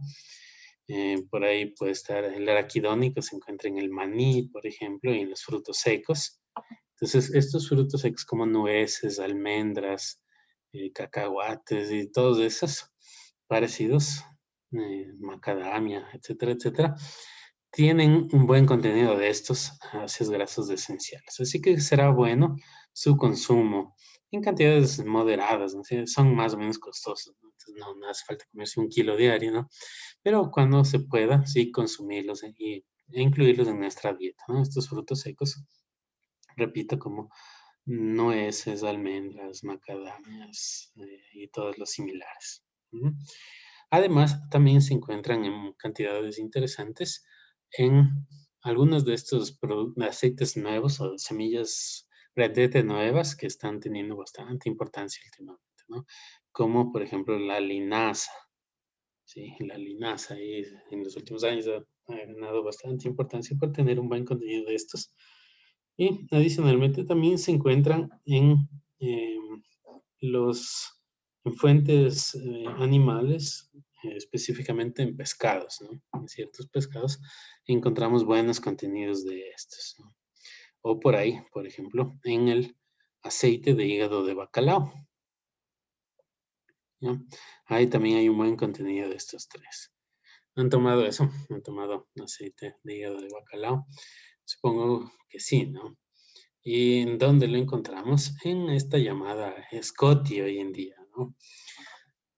Por ahí puede estar el araquidónico, se encuentra en el maní, por ejemplo, y en los frutos secos, Entonces, estos frutos secos como nueces, almendras, cacahuates y todos esos parecidos, macadamia, etcétera, etcétera, tienen un buen contenido de estos ácidos grasos esenciales. Así que será bueno su consumo en cantidades moderadas, ¿no? Sí, son más o menos costosos, ¿no? Entonces no hace falta comerse 1 kilo diario, ¿no? Pero cuando se pueda, sí consumirlos e incluirlos en nuestra dieta, ¿no? Estos frutos secos, repito, como nueces, almendras, macadamias y todos los similares. Ujú. Además, también se encuentran en cantidades interesantes en algunos de estos aceites nuevos o semillas retete nuevas que están teniendo bastante importancia últimamente, ¿no? Como por ejemplo la linaza. Sí, la linaza ahí en los últimos años ha ganado bastante importancia por tener un buen contenido de estos. Y adicionalmente también se encuentran los en fuentes animales, específicamente en pescados, ¿no? En ciertos pescados encontramos buenos contenidos de estos, ¿no? O por ahí, por ejemplo, en el aceite de hígado de bacalao, ¿no? Ahí también hay un buen contenido de estos tres. ¿Han tomado eso? ¿Han tomado aceite de hígado de bacalao? Supongo que sí, ¿no? ¿Y en dónde lo encontramos? En esta llamada Scotty hoy en día, ¿no?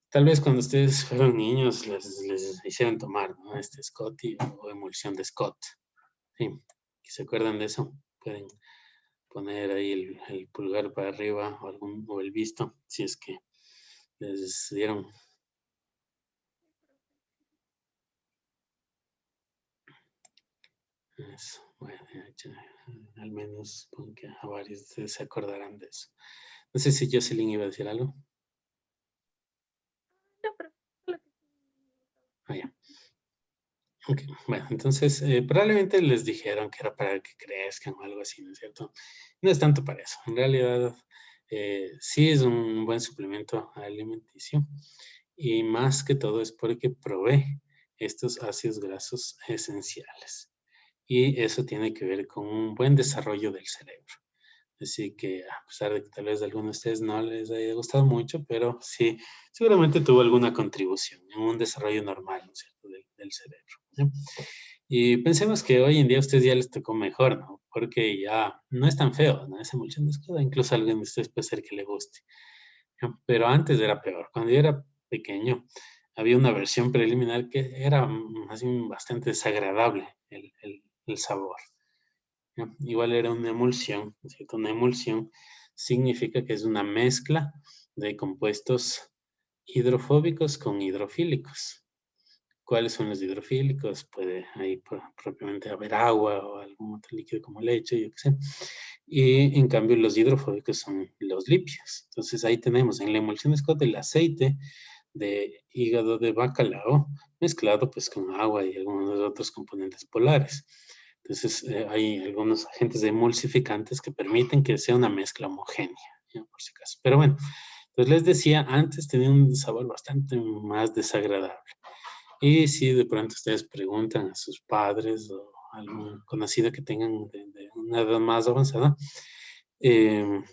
Tal vez cuando ustedes fueron niños les hicieron tomar, ¿no? Este Scotty o emulsión de Scott. Sí, si se acuerdan de eso, pueden poner ahí el pulgar para arriba o el visto, si es que les dieron. Eso, bueno, al menos porque a varios de ustedes se acordarán de eso. No sé si Jocelyn iba a decir algo. No, pero Ah, ya. Ok, bueno, entonces probablemente les dijeron que era para que crezcan o algo así, ¿no es cierto? No es tanto para eso. En realidad, sí es un buen suplemento alimenticio y más que todo es porque provee estos ácidos grasos esenciales. Y eso tiene que ver con un buen desarrollo del cerebro. Así que a pesar de que tal vez a algunos de ustedes no les haya gustado mucho, pero sí, seguramente tuvo alguna contribución en un desarrollo normal, ¿no es cierto?, del cerebro, ¿no? Y pensemos que hoy en día a ustedes ya les tocó mejor, ¿no? Porque ya no es tan feo, ¿no? Esa emulsión de escudo, incluso a alguien de ustedes puede ser que le guste, ¿no? Pero antes era peor. Cuando yo era pequeño, había una versión preliminar que era más bien bastante desagradable el sabor, ¿no? Igual era una emulsión, ¿no es cierto? Una emulsión significa que es una mezcla de compuestos hidrofóbicos con hidrofílicos. ¿Cuáles son los hidrofílicos? Puede ahí propiamente haber agua o algún otro líquido como leche, yo qué sé. Y en cambio los hidrofóbicos son los lípidos. Entonces ahí tenemos en la emulsión de Scott el aceite de hígado de bacalao mezclado pues con agua y algunos otros componentes polares. Entonces hay algunos agentes emulsificantes que permiten que sea una mezcla homogénea, ¿ya? Por si acaso. Pero bueno, entonces les decía, antes tenía un sabor bastante más desagradable. Y si de pronto ustedes preguntan a sus padres o algún conocido que tengan de una edad más avanzada, em,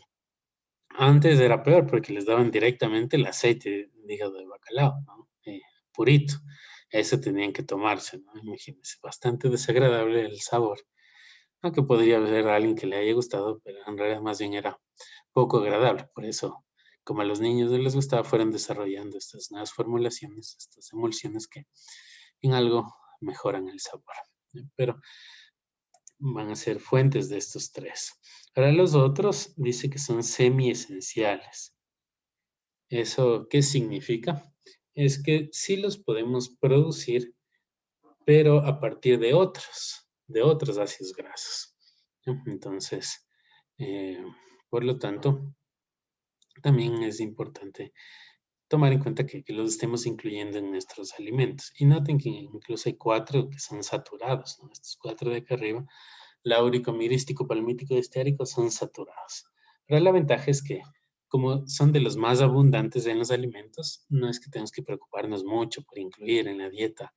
antes era peor porque les daban directamente el aceite de hígado de bacalao, ¿no? Purito. Eso tenían que tomarse, ¿no? Imagínense, bastante desagradable el sabor. Aunque podría haber a alguien que le haya gustado, pero en realidad más bien era poco agradable. Por eso, como a los niños no les gustaba, fueron desarrollando estas nuevas formulaciones, estas emulsiones que en algo mejoran el sabor, ¿no? Pero van a ser fuentes de estos tres. Ahora los otros dice que son semiesenciales. ¿Eso qué significa? Es que sí los podemos producir, pero a partir de otros ácidos grasos, ¿no? Entonces, eh, por lo tanto, también es importante tomar en cuenta que los estemos incluyendo en nuestros alimentos. Y noten que incluso hay 4 que son saturados, ¿no? Estos 4 de acá arriba, láurico, mirístico, palmítico y esteárico, son saturados. Pero la ventaja es que, como son de los más abundantes en los alimentos, no es que tenemos que preocuparnos mucho por incluir en la dieta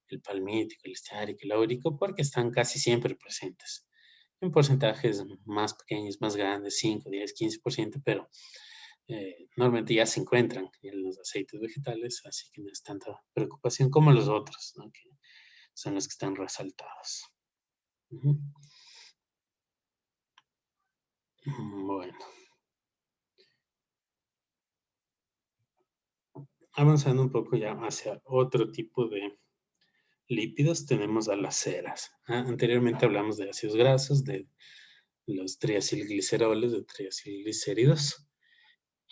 el palmítico, el esteárico, el láurico, porque están casi siempre presentes. en porcentajes más pequeños, más grandes, 5, 10, 15%, pero normalmente ya se encuentran en los aceites vegetales, así que no es tanta preocupación como los otros, ¿no? Que son los que están resaltados. Ujú. Bueno. Avanzando un poco ya hacia otro tipo de lípidos, tenemos a las ceras. Anteriormente hablamos de ácidos grasos, de los triacilgliceroles, de triacilglicéridos,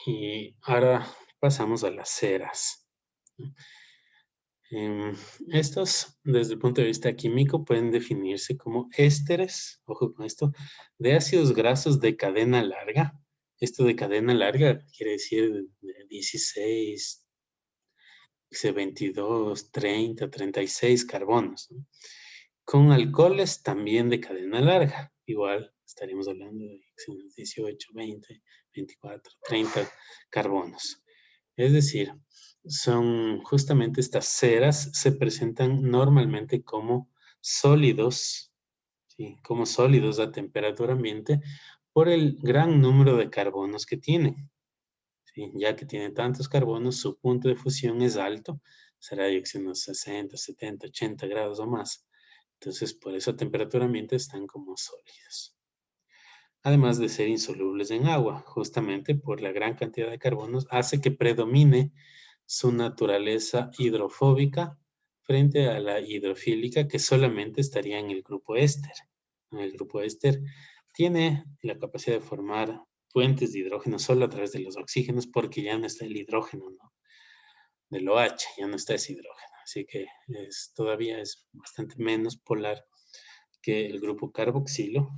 y ahora pasamos a las ceras. Estos, desde el punto de vista químico, pueden definirse como ésteres, ojo con esto, de ácidos grasos de cadena larga. Esto de cadena larga quiere decir de 16, 22, 30, 36 carbonos, ¿no? Con alcoholes también de cadena larga. Igual estaríamos hablando de 18, 20, 24, 30 carbonos. Es decir, son justamente estas ceras se presentan normalmente como sólidos, ¿sí? Como sólidos a temperatura ambiente por el gran número de carbonos que tienen. ¿Sí? Ya que tiene tantos carbonos, su punto de fusión es alto, será de unos 60, 70, 80 grados o más. Entonces, por eso a temperatura ambiente están como sólidos. Además de ser insolubles en agua, justamente por la gran cantidad de carbonos, hace que predomine su naturaleza hidrofóbica frente a la hidrofílica, que solamente estaría en el grupo éster. El grupo éster tiene la capacidad de formar puentes de hidrógeno solo a través de los oxígenos, porque ya no está el hidrógeno, ¿no? Del OH, ya no está ese hidrógeno. Así que todavía es bastante menos polar que el grupo carboxilo,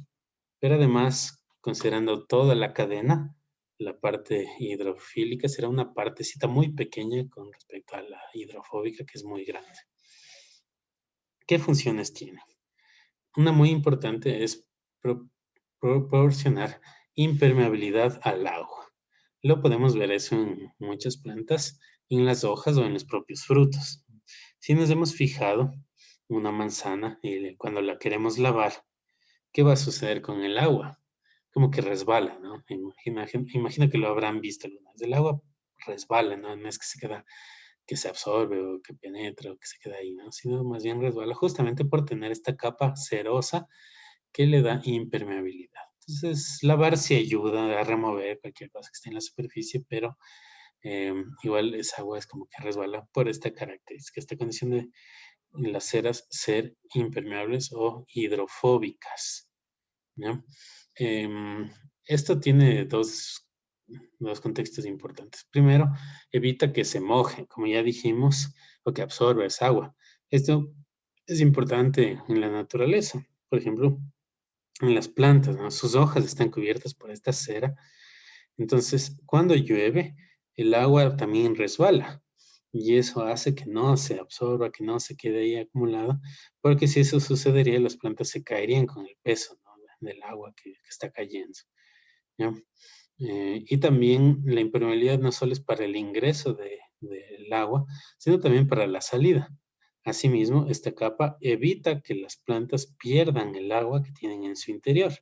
pero además, considerando toda la cadena, la parte hidrofílica será una partecita muy pequeña con respecto a la hidrofóbica, que es muy grande. ¿Qué funciones tiene? Una muy importante es proporcionar impermeabilidad al agua. Lo podemos ver eso en muchas plantas, en las hojas o en los propios frutos. Si nos hemos fijado, una manzana, cuando la queremos lavar, ¿qué va a suceder con el agua? Como que resbala, ¿no? Imagina que lo habrán visto alguna vez. El agua resbala, ¿no? No es que se queda, que se absorbe o que penetra o que se queda ahí, ¿no? Sino más bien resbala justamente por tener esta capa cerosa que le da impermeabilidad. Entonces, lavar sí ayuda a remover cualquier cosa que esté en la superficie, pero igual esa agua es como que resbala por esta característica, esta condición de las ceras ser impermeables o hidrofóbicas, ¿no? Esto tiene dos contextos importantes. Primero, evita que se moje, como ya dijimos, o que absorba esa agua. Esto es importante en la naturaleza. Por ejemplo, en las plantas, ¿no? Sus hojas están cubiertas por esta cera. Entonces, cuando llueve, el agua también resbala. Y eso hace que no se absorba, que no se quede ahí acumulado, porque si eso sucedería, las plantas se caerían con el peso, ¿no? Del agua que está cayendo, ¿ya? Y también la impermeabilidad no solo es para el ingreso del agua, sino también para la salida. Asimismo, esta capa evita que las plantas pierdan el agua que tienen en su interior.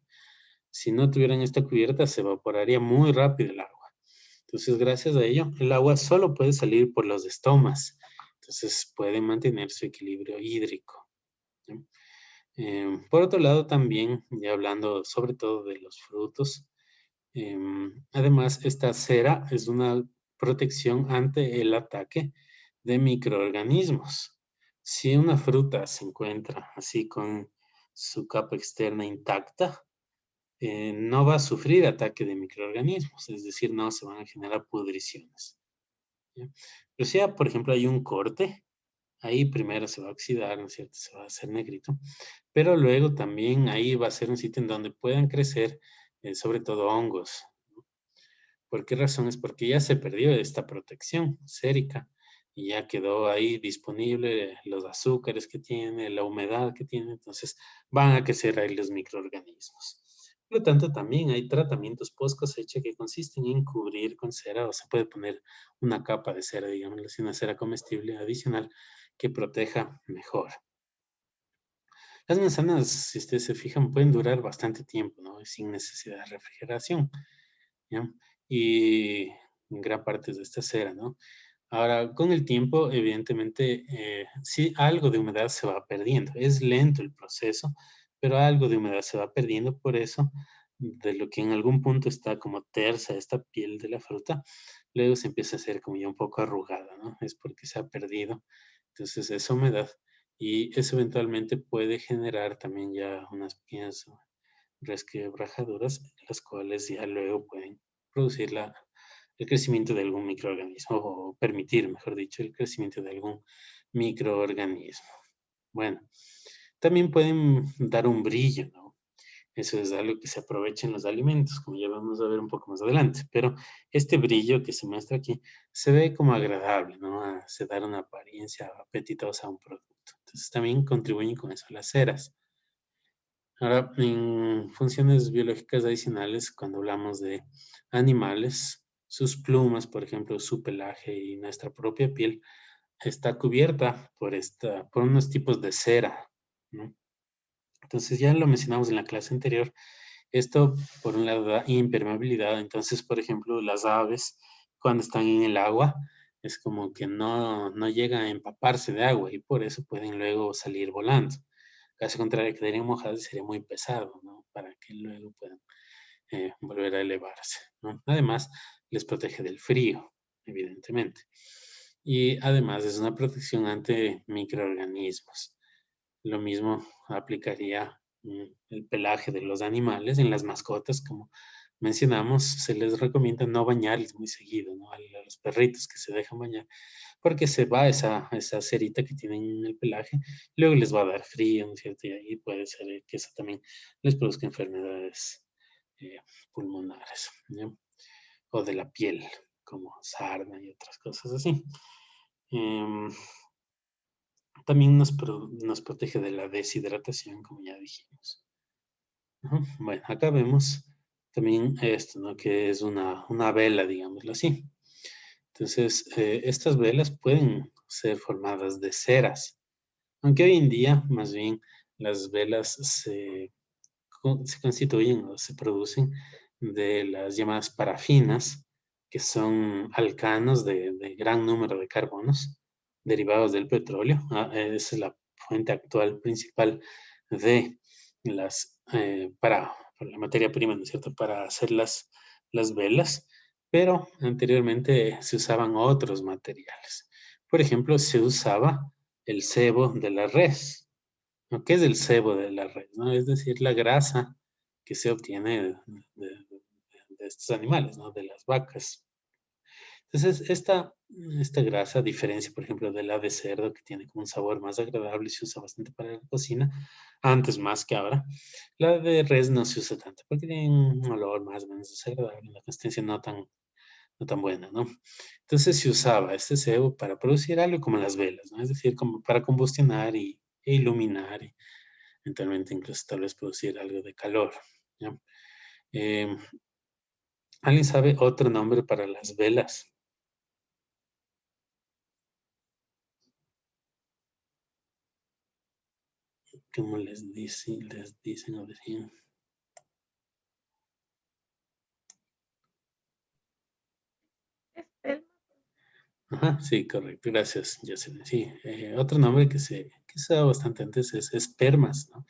Si no tuvieran esta cubierta, se evaporaría muy rápido el agua. Entonces, gracias a ello, el agua solo puede salir por los estomas. Entonces, puede mantener su equilibrio hídrico, ¿no? Por otro lado, también, ya hablando sobre todo de los frutos, además, esta cera es una protección ante el ataque de microorganismos. Si una fruta se encuentra así con su capa externa intacta, no va a sufrir ataque de microorganismos, es decir, no se van a generar pudriciones, ¿ya? Pero si ya, por ejemplo, hay un corte, ahí primero se va a oxidar, ¿no es cierto? Se va a hacer negrito, pero luego también ahí va a ser un sitio en donde puedan crecer, sobre todo hongos. ¿Por qué razón? Es porque ya se perdió esta protección sérica y ya quedó ahí disponible los azúcares que tiene, la humedad que tiene, entonces van a crecer ahí los microorganismos. Por lo tanto, también hay tratamientos post cosecha que consisten en cubrir con cera o se puede poner una capa de cera, digamos así, una cera comestible adicional que proteja mejor. Las manzanas, si ustedes se fijan, pueden durar bastante tiempo, ¿no? Sin necesidad de refrigeración, ¿ya? Y gran parte es de esta cera, ¿no? Ahora, con el tiempo, evidentemente, sí, algo de humedad se va perdiendo. Es lento el proceso, pero algo de humedad se va perdiendo. Por eso, de lo que en algún punto está como tersa esta piel de la fruta, luego se empieza a hacer como ya un poco arrugada, ¿no? Es porque se ha perdido. Entonces, esa humedad. Y eso eventualmente puede generar también ya unas pequeñas resquebrajaduras, las cuales ya luego pueden producir el crecimiento de algún microorganismo o permitir, mejor dicho, el crecimiento de algún microorganismo. Bueno, también pueden dar un brillo, ¿no? Eso es algo que se aprovecha en los alimentos, como ya vamos a ver un poco más adelante. Pero este brillo que se muestra aquí se ve como agradable, ¿no? Se da una apariencia apetitosa a un producto. Entonces también contribuyen con eso las ceras. Ahora, en funciones biológicas adicionales, cuando hablamos de animales, sus plumas, por ejemplo, su pelaje y nuestra propia piel, está cubierta por unos tipos de cera, ¿no? Entonces, ya lo mencionamos en la clase anterior. Esto, por un lado, da impermeabilidad. Entonces, por ejemplo, las aves, cuando están en el agua, es como que no llegan a empaparse de agua y por eso pueden luego salir volando. Caso contrario, quedarían mojadas y sería muy pesado, ¿no? Para que luego puedan volver a elevarse, ¿no? Además, les protege del frío, evidentemente. Y además es una protección ante microorganismos. Lo mismo aplicaría el pelaje de los animales en las mascotas, como mencionamos, se les recomienda no bañarles muy seguido, ¿no? A los perritos que se dejan bañar, porque se va esa cerita que tienen en el pelaje, luego les va a dar frío, ¿no es cierto? Y ahí puede ser que eso también les produzca enfermedades eh, pulmonares, ¿no? O de la piel, como sarna y otras cosas así. Em, También nos protege de la deshidratación, como ya dijimos. Ujú. Bueno, acá vemos también esto, ¿no? Que es una vela, digámoslo así. Entonces, estas velas pueden ser formadas de ceras, aunque hoy en día, más bien, las velas se constituyen o se producen de las llamadas parafinas, que son alcanos de gran número de carbonos derivados del petróleo. Esa es la fuente actual principal de para la materia prima, ¿no es cierto?, para hacer las velas, pero anteriormente se usaban otros materiales. Por ejemplo, se usaba el sebo de la res. ¿No? ¿Qué es el sebo de la res? ¿No? Es decir, la grasa que se obtiene de estos animales, ¿no? De las vacas. Entonces, esta grasa, a diferencia, por ejemplo, de la de cerdo, que tiene como un sabor más agradable y se usa bastante para la cocina, antes más que ahora, la de res no se usa tanto porque tiene un olor más o menos desagradable, una consistencia no tan buena, ¿no? Entonces se usaba este sebo para producir algo como las velas, ¿no? Es decir, como para combustionar e iluminar y eventualmente incluso tal vez producir algo de calor, ¿ya? Em, ¿Alguien sabe otro nombre para las velas? ¿Cómo les dicen o decían? Ajá, sí, correcto. Gracias, Jocelyn. Sí, otro nombre que se da bastante antes es espermas, ¿no?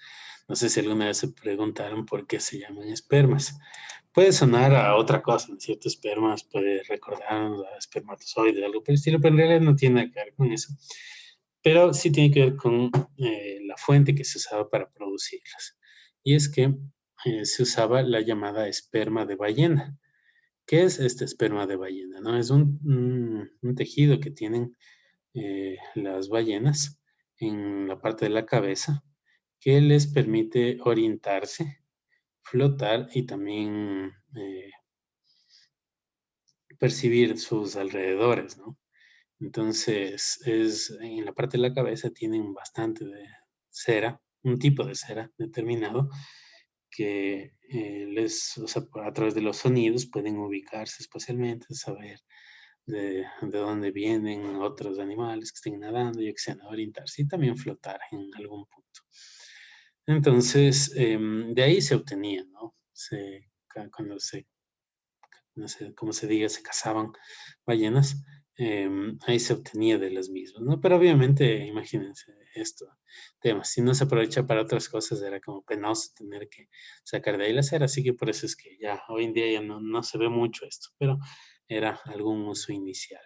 No sé si alguna vez se preguntaron por qué se llaman espermas. Puede sonar a otra cosa, ¿no es cierto? Espermas puede recordarnos a espermatozoides, algo por el estilo, pero en realidad no tiene nada que ver con eso. Pero sí tiene que ver con la fuente que se usaba para producirlas. Y es que se usaba la llamada esperma de ballena. ¿Qué es este esperma de ballena? ¿No? Es un tejido que tienen las ballenas en la parte de la cabeza que les permite orientarse, flotar y también percibir sus alrededores, ¿no? Entonces, en la parte de la cabeza tienen bastante de cera, un tipo de cera determinado que o sea, a través de los sonidos pueden ubicarse espacialmente, saber de dónde vienen otros animales que estén nadando y que sean orientarse y también flotar en algún punto. Entonces, de ahí se obtenía, ¿no? Cuando no sé cómo se diga, se cazaban ballenas, ahí se obtenía de las mismas, ¿no? Pero obviamente, imagínense esto, temas, si no se aprovecha para otras cosas, era como penoso tener que sacar de ahí la cera, así que por eso es que ya hoy en día ya no se ve mucho esto, pero era algún uso inicial.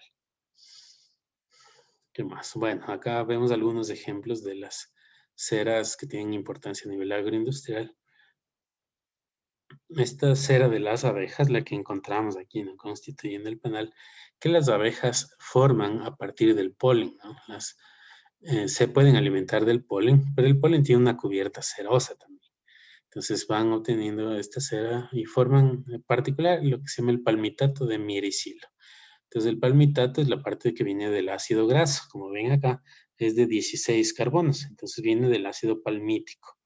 ¿Qué más? Bueno, acá vemos algunos ejemplos de las ceras que tienen importancia a nivel agroindustrial. Esta cera de las abejas, la que encontramos aquí, ¿no? Constituyendo el panal, que las abejas forman a partir del polen, ¿no? Se pueden alimentar del polen, pero el polen tiene una cubierta cerosa también. Entonces van obteniendo esta cera y forman en particular lo que se llama el palmitato de miericilo. Entonces el palmitato es la parte que viene del ácido graso, como ven acá, es de 16 carbonos, entonces viene del ácido palmítico.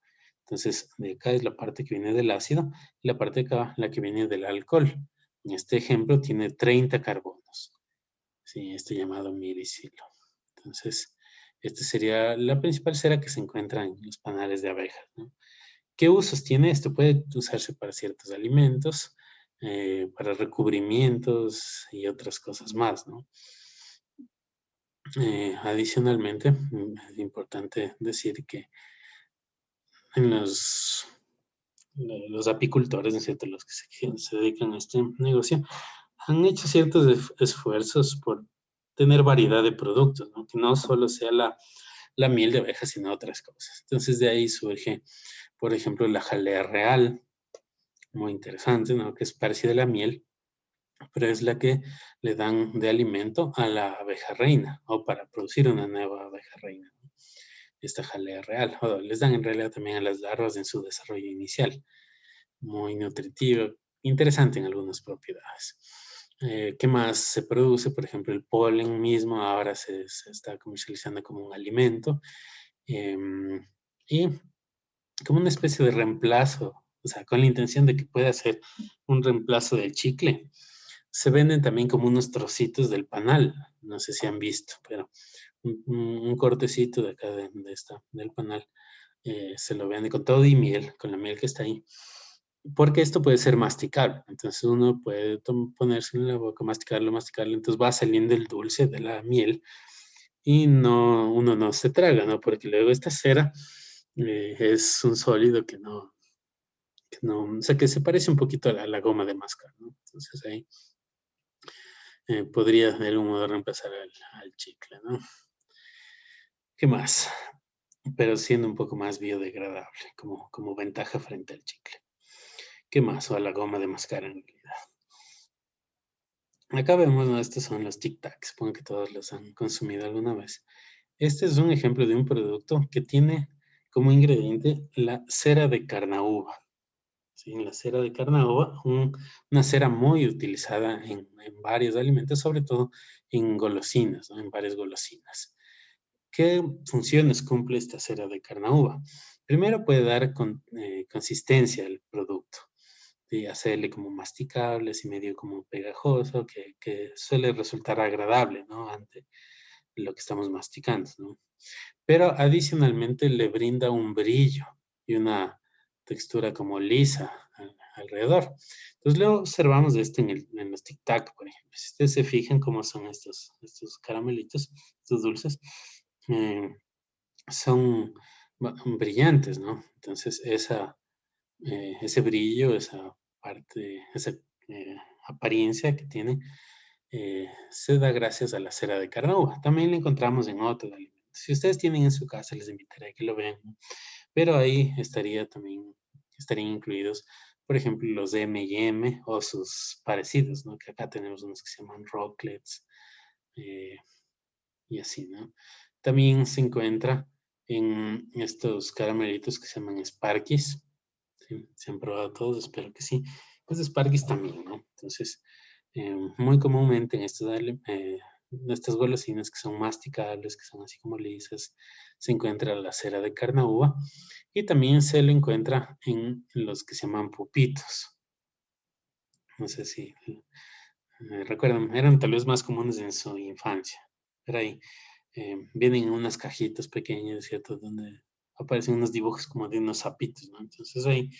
Entonces, de acá es la parte que viene del ácido y la parte de acá la que viene del alcohol. En este ejemplo tiene 30 carbonos. Sí, este llamado miricilo. Entonces, esta sería la principal cera que se encuentra en los panales de abejas, ¿no? ¿Qué usos tiene esto? Puede usarse para ciertos alimentos, para recubrimientos y otras cosas más, ¿no? Adicionalmente, es importante decir que en los apicultores, ¿no es cierto?, los que se dedican a este negocio, han hecho ciertos esfuerzos por tener variedad de productos, ¿no? Que no solo sea la miel de abeja, sino otras cosas. Entonces de ahí surge, por ejemplo, la jalea real, muy interesante, ¿no? Que es parecida a la miel, pero es la que le dan de alimento a la abeja reina o para producir una nueva abeja reina, ¿no? Esta jalea real, o les dan en realidad también a las larvas en su desarrollo inicial. Muy nutritiva, interesante en algunas propiedades. ¿Qué más se produce? Por ejemplo, el polen mismo ahora se está comercializando como un alimento y como una especie de reemplazo, o sea, con la intención de que pueda ser un reemplazo del chicle. Se venden también como unos trocitos del panal, no sé si han visto, pero un cortecito de acá del panal se lo vende con todo y miel, con la miel que está ahí. Porque esto puede ser masticable. Entonces uno puede ponerse en la boca, masticarlo, masticarlo. Entonces va saliendo el dulce de la miel y uno no se traga, ¿no? Porque luego esta cera es un sólido o sea, que se parece un poquito a la goma de mascar, ¿no? Entonces ahí podría de algún modo reemplazar al chicle, ¿no? ¿Qué más? Pero siendo un poco más biodegradable, como ventaja frente al chicle. ¿Qué más? O a la goma de mascar en realidad. Acá vemos, ¿no? Estos son los Tic Tacs, supongo que todos los han consumido alguna vez. Este es un ejemplo de un producto que tiene como ingrediente la cera de carnaúba. ¿Sí? La cera de carnaúba, una cera muy utilizada en varios alimentos, sobre todo en golosinas, ¿no? En varias golosinas. ¿Qué funciones cumple esta cera de carnaúba? Primero puede dar consistencia al producto y hacerle como masticable, así medio como pegajoso, que suele resultar agradable, ¿no? Ante lo que estamos masticando, ¿no? Pero adicionalmente le brinda un brillo y una textura como lisa alrededor. Entonces luego observamos esto en los Tic Tac, por ejemplo. Si ustedes se fijan cómo son estos caramelitos, estos dulces, eh, son brillantes, ¿no? Entonces ese brillo, esa parte, esa eh, apariencia que tiene, se da gracias a la cera de carnauba. También la encontramos en otros alimentos. Si ustedes tienen en su casa, les invitaré a que lo vean, ¿no? Pero ahí estarían incluidos, por ejemplo, los de M&M o sus parecidos, ¿no? Que acá tenemos unos que se llaman Rocklets eh, y así, ¿no? También se encuentra en estos caramelitos que se llaman Sparkies. ¿Sí? ¿Se han probado todos? Espero que sí. Pues Sparkies también, ¿no? Entonces, muy comúnmente en estas golosinas que son masticables, que son así como lisas, se encuentra la cera de carnaúba y también se lo encuentra en los que se llaman pupitos. No sé si recuerdan, eran tal vez más comunes en su infancia, pero ahí vienen en unas cajitas pequeñas, ¿cierto? Donde aparecen unos dibujos como de unos sapitos, ¿no? Entonces ahí,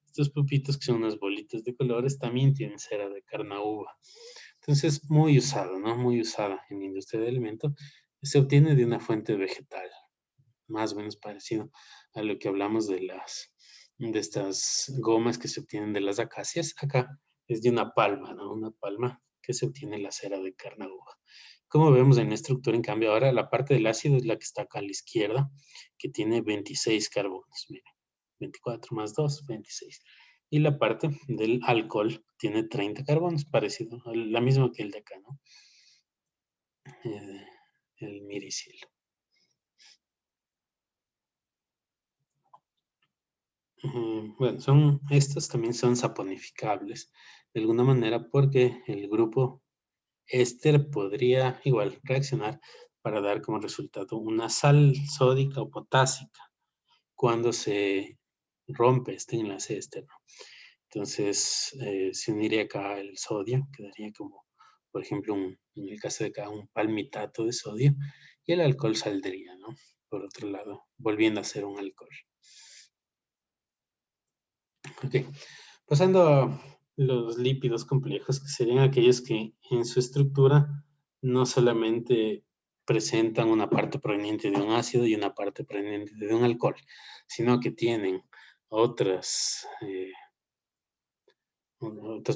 estos pupitos que son unas bolitas de colores también tienen cera de carnauba. Entonces, muy usado, ¿no? Muy usada en la industria del alimento. Se obtiene de una fuente vegetal, más o menos parecido a lo que hablamos de estas gomas que se obtienen de las acacias. Acá es de una palma, ¿no? Una palma que se obtiene la cera de carnauba. Como vemos en la estructura, en cambio, ahora la parte del ácido es la que está acá a la izquierda, que tiene 26 carbonos. Miren, 24 más 2, 26. Y la parte del alcohol tiene 30 carbonos, parecido, la misma que el de acá, ¿no? El miricil. Bueno, estos también son saponificables de alguna manera porque el grupo éster podría igual reaccionar para dar como resultado una sal sódica o potásica cuando se rompe este enlace éster, ¿no? Entonces se uniría acá el sodio, quedaría como, por ejemplo, en el caso de acá, un palmitato de sodio y el alcohol saldría, ¿no? Por otro lado, volviendo a ser un alcohol. Ok, pasando a los lípidos complejos, que serían aquellos que en su estructura no solamente presentan una parte proveniente de un ácido y una parte proveniente de un alcohol, sino que tienen otros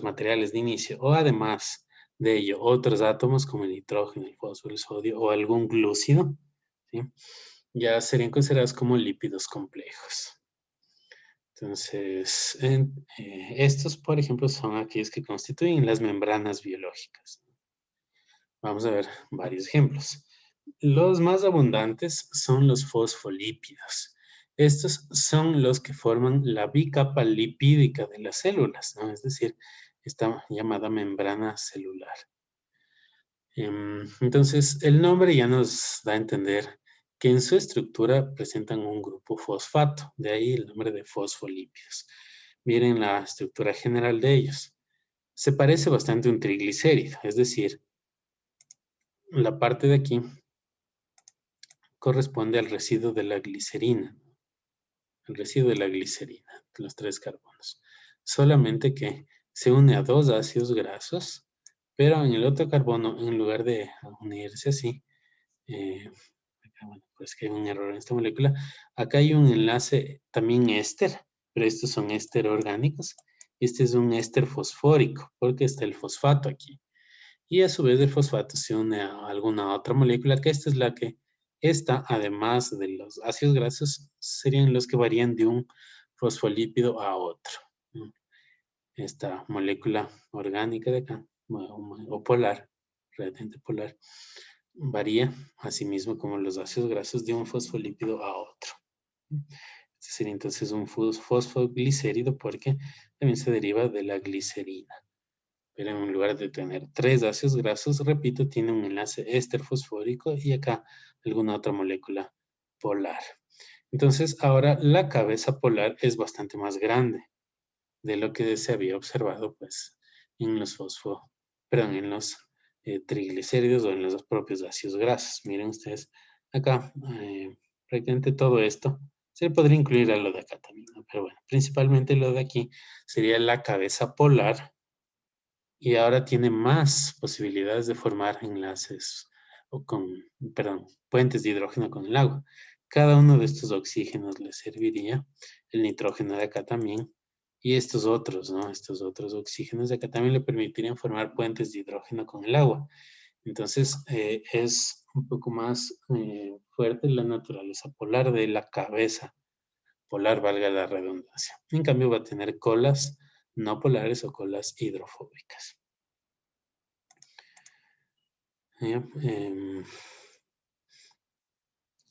materiales de inicio, o además de ello, otros átomos como el nitrógeno, el fósforo, el sodio o algún glúcido, ¿sí? Ya serían considerados como lípidos complejos. Entonces, estos, por ejemplo, son aquellos que constituyen las membranas biológicas. Vamos a ver varios ejemplos. Los más abundantes son los fosfolípidos. Estos son los que forman la bicapa lipídica de las células, ¿no? Es decir, esta llamada membrana celular. Entonces, el nombre ya nos da a entender que en su estructura presentan un grupo fosfato, de ahí el nombre de fosfolípidos. Miren la estructura general de ellos. Se parece bastante a un triglicérido, es decir, la parte de aquí corresponde al residuo de la glicerina, el residuo de la glicerina, de los 3 carbonos. Solamente que se une a 2 ácidos grasos, pero en el otro carbono, en lugar de unirse así, bueno, pues que hay un error en esta molécula. Acá hay un enlace también éster, pero estos son éster orgánicos. Este es un éster fosfórico, porque está el fosfato aquí. Y a su vez el fosfato se une a alguna otra molécula, que esta es la que, además de los ácidos grasos, serían los que varían de un fosfolípido a otro. Esta molécula orgánica de acá, o polar, relativamente polar, varía asimismo como los ácidos grasos de un fosfolípido a otro. Este sería entonces un fosfoglicérido porque también se deriva de la glicerina. Pero en lugar de tener 3 ácidos grasos, repito, tiene un enlace éster fosfórico y acá alguna otra molécula polar. Entonces ahora la cabeza polar es bastante más grande de lo que se había observado pues en los triglicéridos o en los propios ácidos grasos. Miren ustedes, acá prácticamente todo esto se podría incluir a lo de acá también, ¿no? Pero bueno, principalmente lo de aquí sería la cabeza polar y ahora tiene más posibilidades de formar enlaces puentes de hidrógeno con el agua. Cada uno de estos oxígenos le serviría, el nitrógeno de acá también, y estos otros, ¿no? Estos otros oxígenos de acá también le permitirían formar puentes de hidrógeno con el agua. Entonces, es un poco más fuerte la naturaleza polar de la cabeza polar, valga la redundancia. En cambio, va a tener colas no polares o colas hidrofóbicas.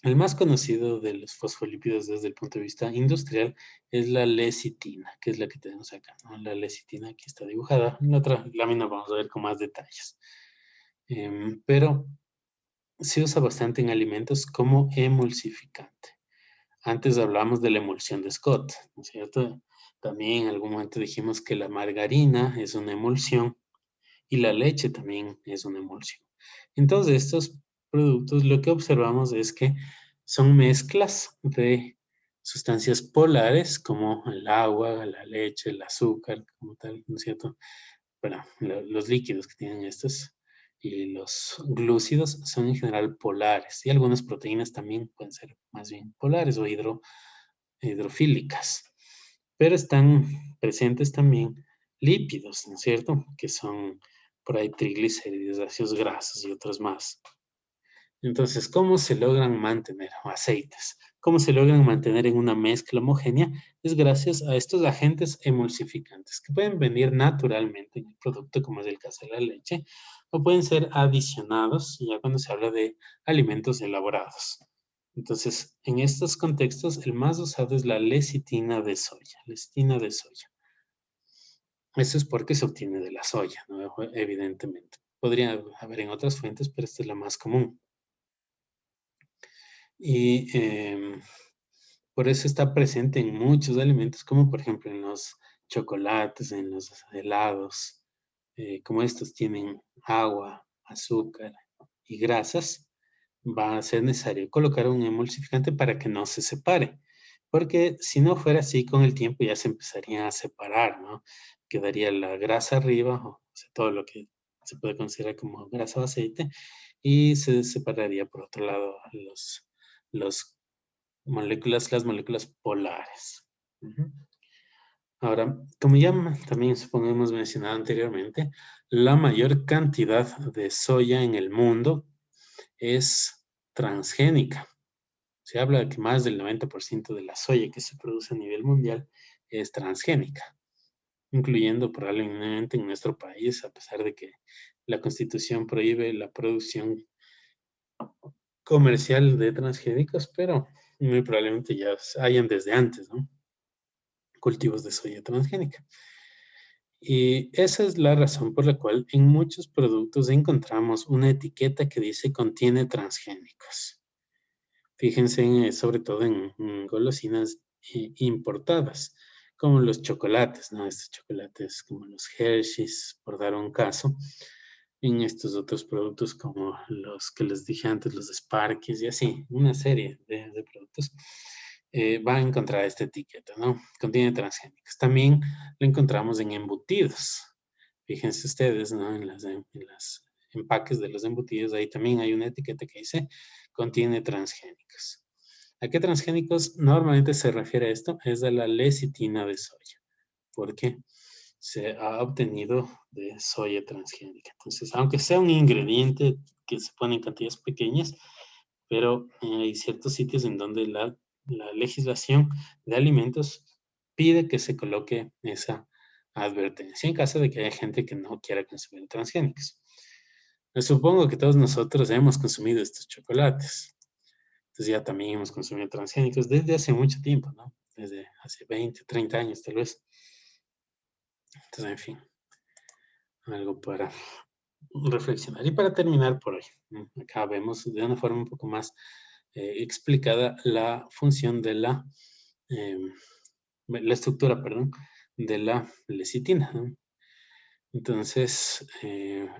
El más conocido de los fosfolípidos desde el punto de vista industrial es la lecitina, que es la que tenemos acá, ¿no? La lecitina aquí está dibujada. En la otra lámina vamos a ver con más detalles. Pero se usa bastante en alimentos como emulsificante. Antes hablamos de la emulsión de Scott, ¿no es cierto? También en algún momento dijimos que la margarina es una emulsión y la leche también es una emulsión. Entonces, estos productos lo que observamos es que son mezclas de sustancias polares como el agua, la leche, el azúcar, como tal, ¿no es cierto? Bueno, los líquidos que tienen estos y los glúcidos son en general polares y algunas proteínas también pueden ser más bien polares o hidrofílicas. Pero están presentes también lípidos, ¿no es cierto? Que son por ahí triglicéridos, ácidos grasos y otros más. Entonces, ¿cómo se logran mantener, o aceites? ¿Cómo se logran mantener en una mezcla homogénea? Es gracias a estos agentes emulsificantes que pueden venir naturalmente en el producto, como es el caso de la leche, o pueden ser adicionados ya cuando se habla de alimentos elaborados. Entonces, en estos contextos, el más usado es la lecitina de soya, lecitina de soya. Eso es porque se obtiene de la soya, ¿no? Evidentemente. Podría haber en otras fuentes, pero esta es la más común. Y por eso está presente en muchos alimentos, como por ejemplo en los chocolates, en los helados, como estos tienen agua, azúcar y grasas, va a ser necesario colocar un emulsificante para que no se separe, porque si no fuera así, con el tiempo ya se empezaría a separar, ¿no? Quedaría la grasa arriba, o sea, todo lo que se puede considerar como grasa o aceite, y se separaría por otro lado los las moléculas polares. Ujú. Ahora, como ya también supongo hemos mencionado anteriormente, la mayor cantidad de soya en el mundo es transgénica. Se habla de que más del 90% de la soya que se produce a nivel mundial es transgénica, incluyendo probablemente en nuestro país, a pesar de que la Constitución prohíbe la producción comercial de transgénicos, pero muy probablemente ya hayan desde antes, ¿no? Cultivos de soya transgénica. Y esa es la razón por la cual en muchos productos encontramos una etiqueta que dice contiene transgénicos. Fíjense sobre todo en golosinas importadas, como los chocolates, ¿no? Estos chocolates como los Hershey's, por dar un caso. En estos otros productos como los que les dije antes, los Sparkies y así, una serie de productos, va a encontrar esta etiqueta, ¿no? Contiene transgénicos. También lo encontramos en embutidos. Fíjense ustedes, ¿no? En las empaques de los embutidos, ahí también hay una etiqueta que dice contiene transgénicos. ¿A qué transgénicos normalmente se refiere esto? Es de la lecitina de soya, porque se ha obtenido de soya transgénica. Entonces, aunque sea un ingrediente que se pone en cantidades pequeñas, pero hay ciertos sitios en donde la legislación de alimentos pide que se coloque esa advertencia en caso de que haya gente que no quiera consumir transgénicos. Supongo que todos nosotros hemos consumido estos chocolates. Entonces ya también hemos consumido transgénicos desde hace mucho tiempo, ¿no? Desde hace 20, 30 años tal vez. Entonces, en fin, algo para reflexionar. Y para terminar por hoy, acá vemos de una forma un poco más explicada la función de la estructura, perdón, de la lecitina, ¿no? Entonces,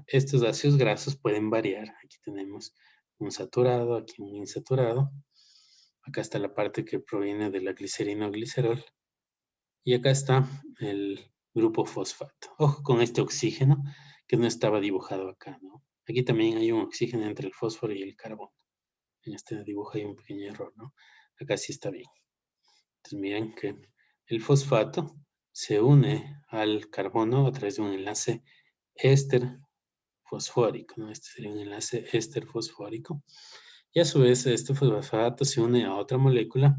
estos ácidos grasos pueden variar. Aquí tenemos un saturado, aquí un insaturado. Acá está la parte que proviene de la glicerina o glicerol. Y acá está el grupo fosfato. Ojo con este oxígeno que no estaba dibujado acá, ¿no? Aquí también hay un oxígeno entre el fósforo y el carbono. En este dibujo hay un pequeño error, ¿no? Acá sí está bien. Entonces miren que el fosfato se une al carbono a través de un enlace éster fosfórico, ¿no? Este sería un enlace éster fosfórico. Y a su vez este fosfato se une a otra molécula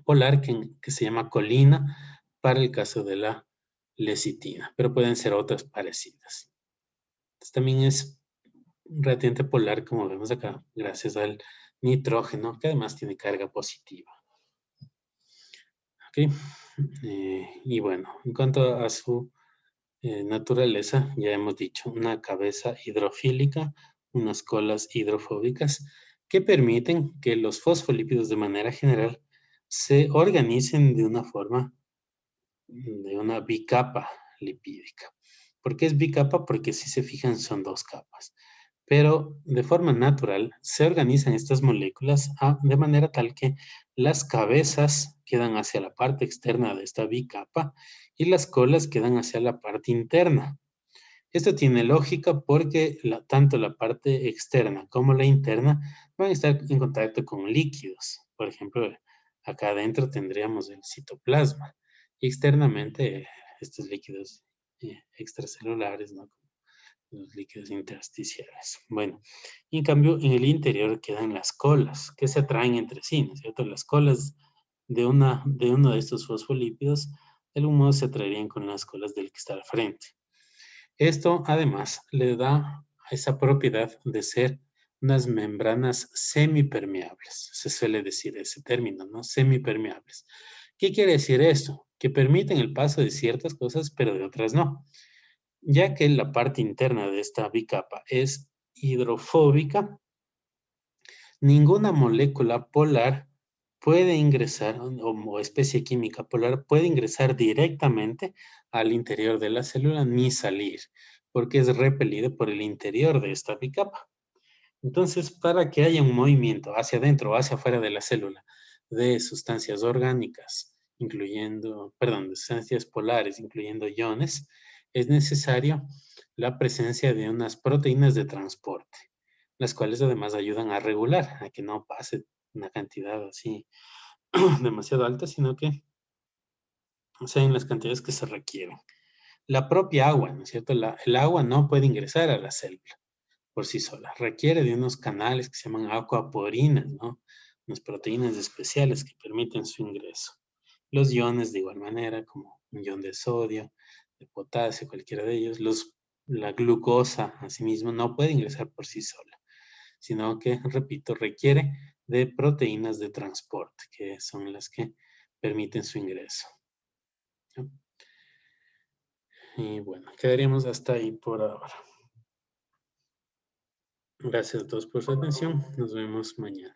polar que se llama colina para el caso de la lecitina, pero pueden ser otras parecidas. Entonces, también es relativamente polar, como vemos acá, gracias al nitrógeno, que además tiene carga positiva. ¿Ok? Y bueno, en cuanto a su naturaleza, ya hemos dicho, una cabeza hidrofílica, unas colas hidrofóbicas, que permiten que los fosfolípidos de manera general se organicen de una forma, de una bicapa lipídica. ¿Por qué es bicapa? Porque si se fijan son dos capas. pero de forma natural se organizan estas moléculas de manera tal que las cabezas quedan hacia la parte externa de esta bicapa y las colas quedan hacia la parte interna. Esto tiene lógica porque tanto la parte externa como la interna van a estar en contacto con líquidos. Por ejemplo, acá adentro tendríamos el citoplasma y externamente estos líquidos extracelulares, ¿no? Los líquidos intersticiales. Bueno, y en cambio en el interior quedan las colas que se atraen entre sí, ¿no es cierto? Las colas de uno de estos fosfolípidos de algún modo se atraerían con las colas del que está al frente. Esto además le da esa propiedad de ser unas membranas semipermeables. Se suele decir ese término, ¿no? Semipermeables. ¿Qué quiere decir esto? Que permiten el paso de ciertas cosas, pero de otras no. Ya que la parte interna de esta bicapa es hidrofóbica, ninguna molécula polar puede ingresar, o especie química polar, puede ingresar directamente al interior de la célula ni salir, porque es repelido por el interior de esta bicapa. Entonces, para que haya un movimiento hacia adentro o hacia afuera de la célula de sustancias orgánicas, de sustancias polares, incluyendo iones, es necesario la presencia de unas proteínas de transporte, las cuales además ayudan a regular, a que no pase una cantidad así demasiado alta, sino que sean las cantidades que se requieren. La propia agua, ¿no es cierto? El agua no puede ingresar a la célula por sí sola. Requiere de unos canales que se llaman aquaporinas, ¿no? Unas proteínas especiales que permiten su ingreso. Los iones de igual manera, como un ion de sodio, de potasio, cualquiera de ellos. La glucosa, asimismo, no puede ingresar por sí sola, sino que, repito, requiere de proteínas de transporte, que son las que permiten su ingreso. ¿No? Y bueno, quedaríamos hasta ahí por ahora. Gracias a todos por su atención. Nos vemos mañana.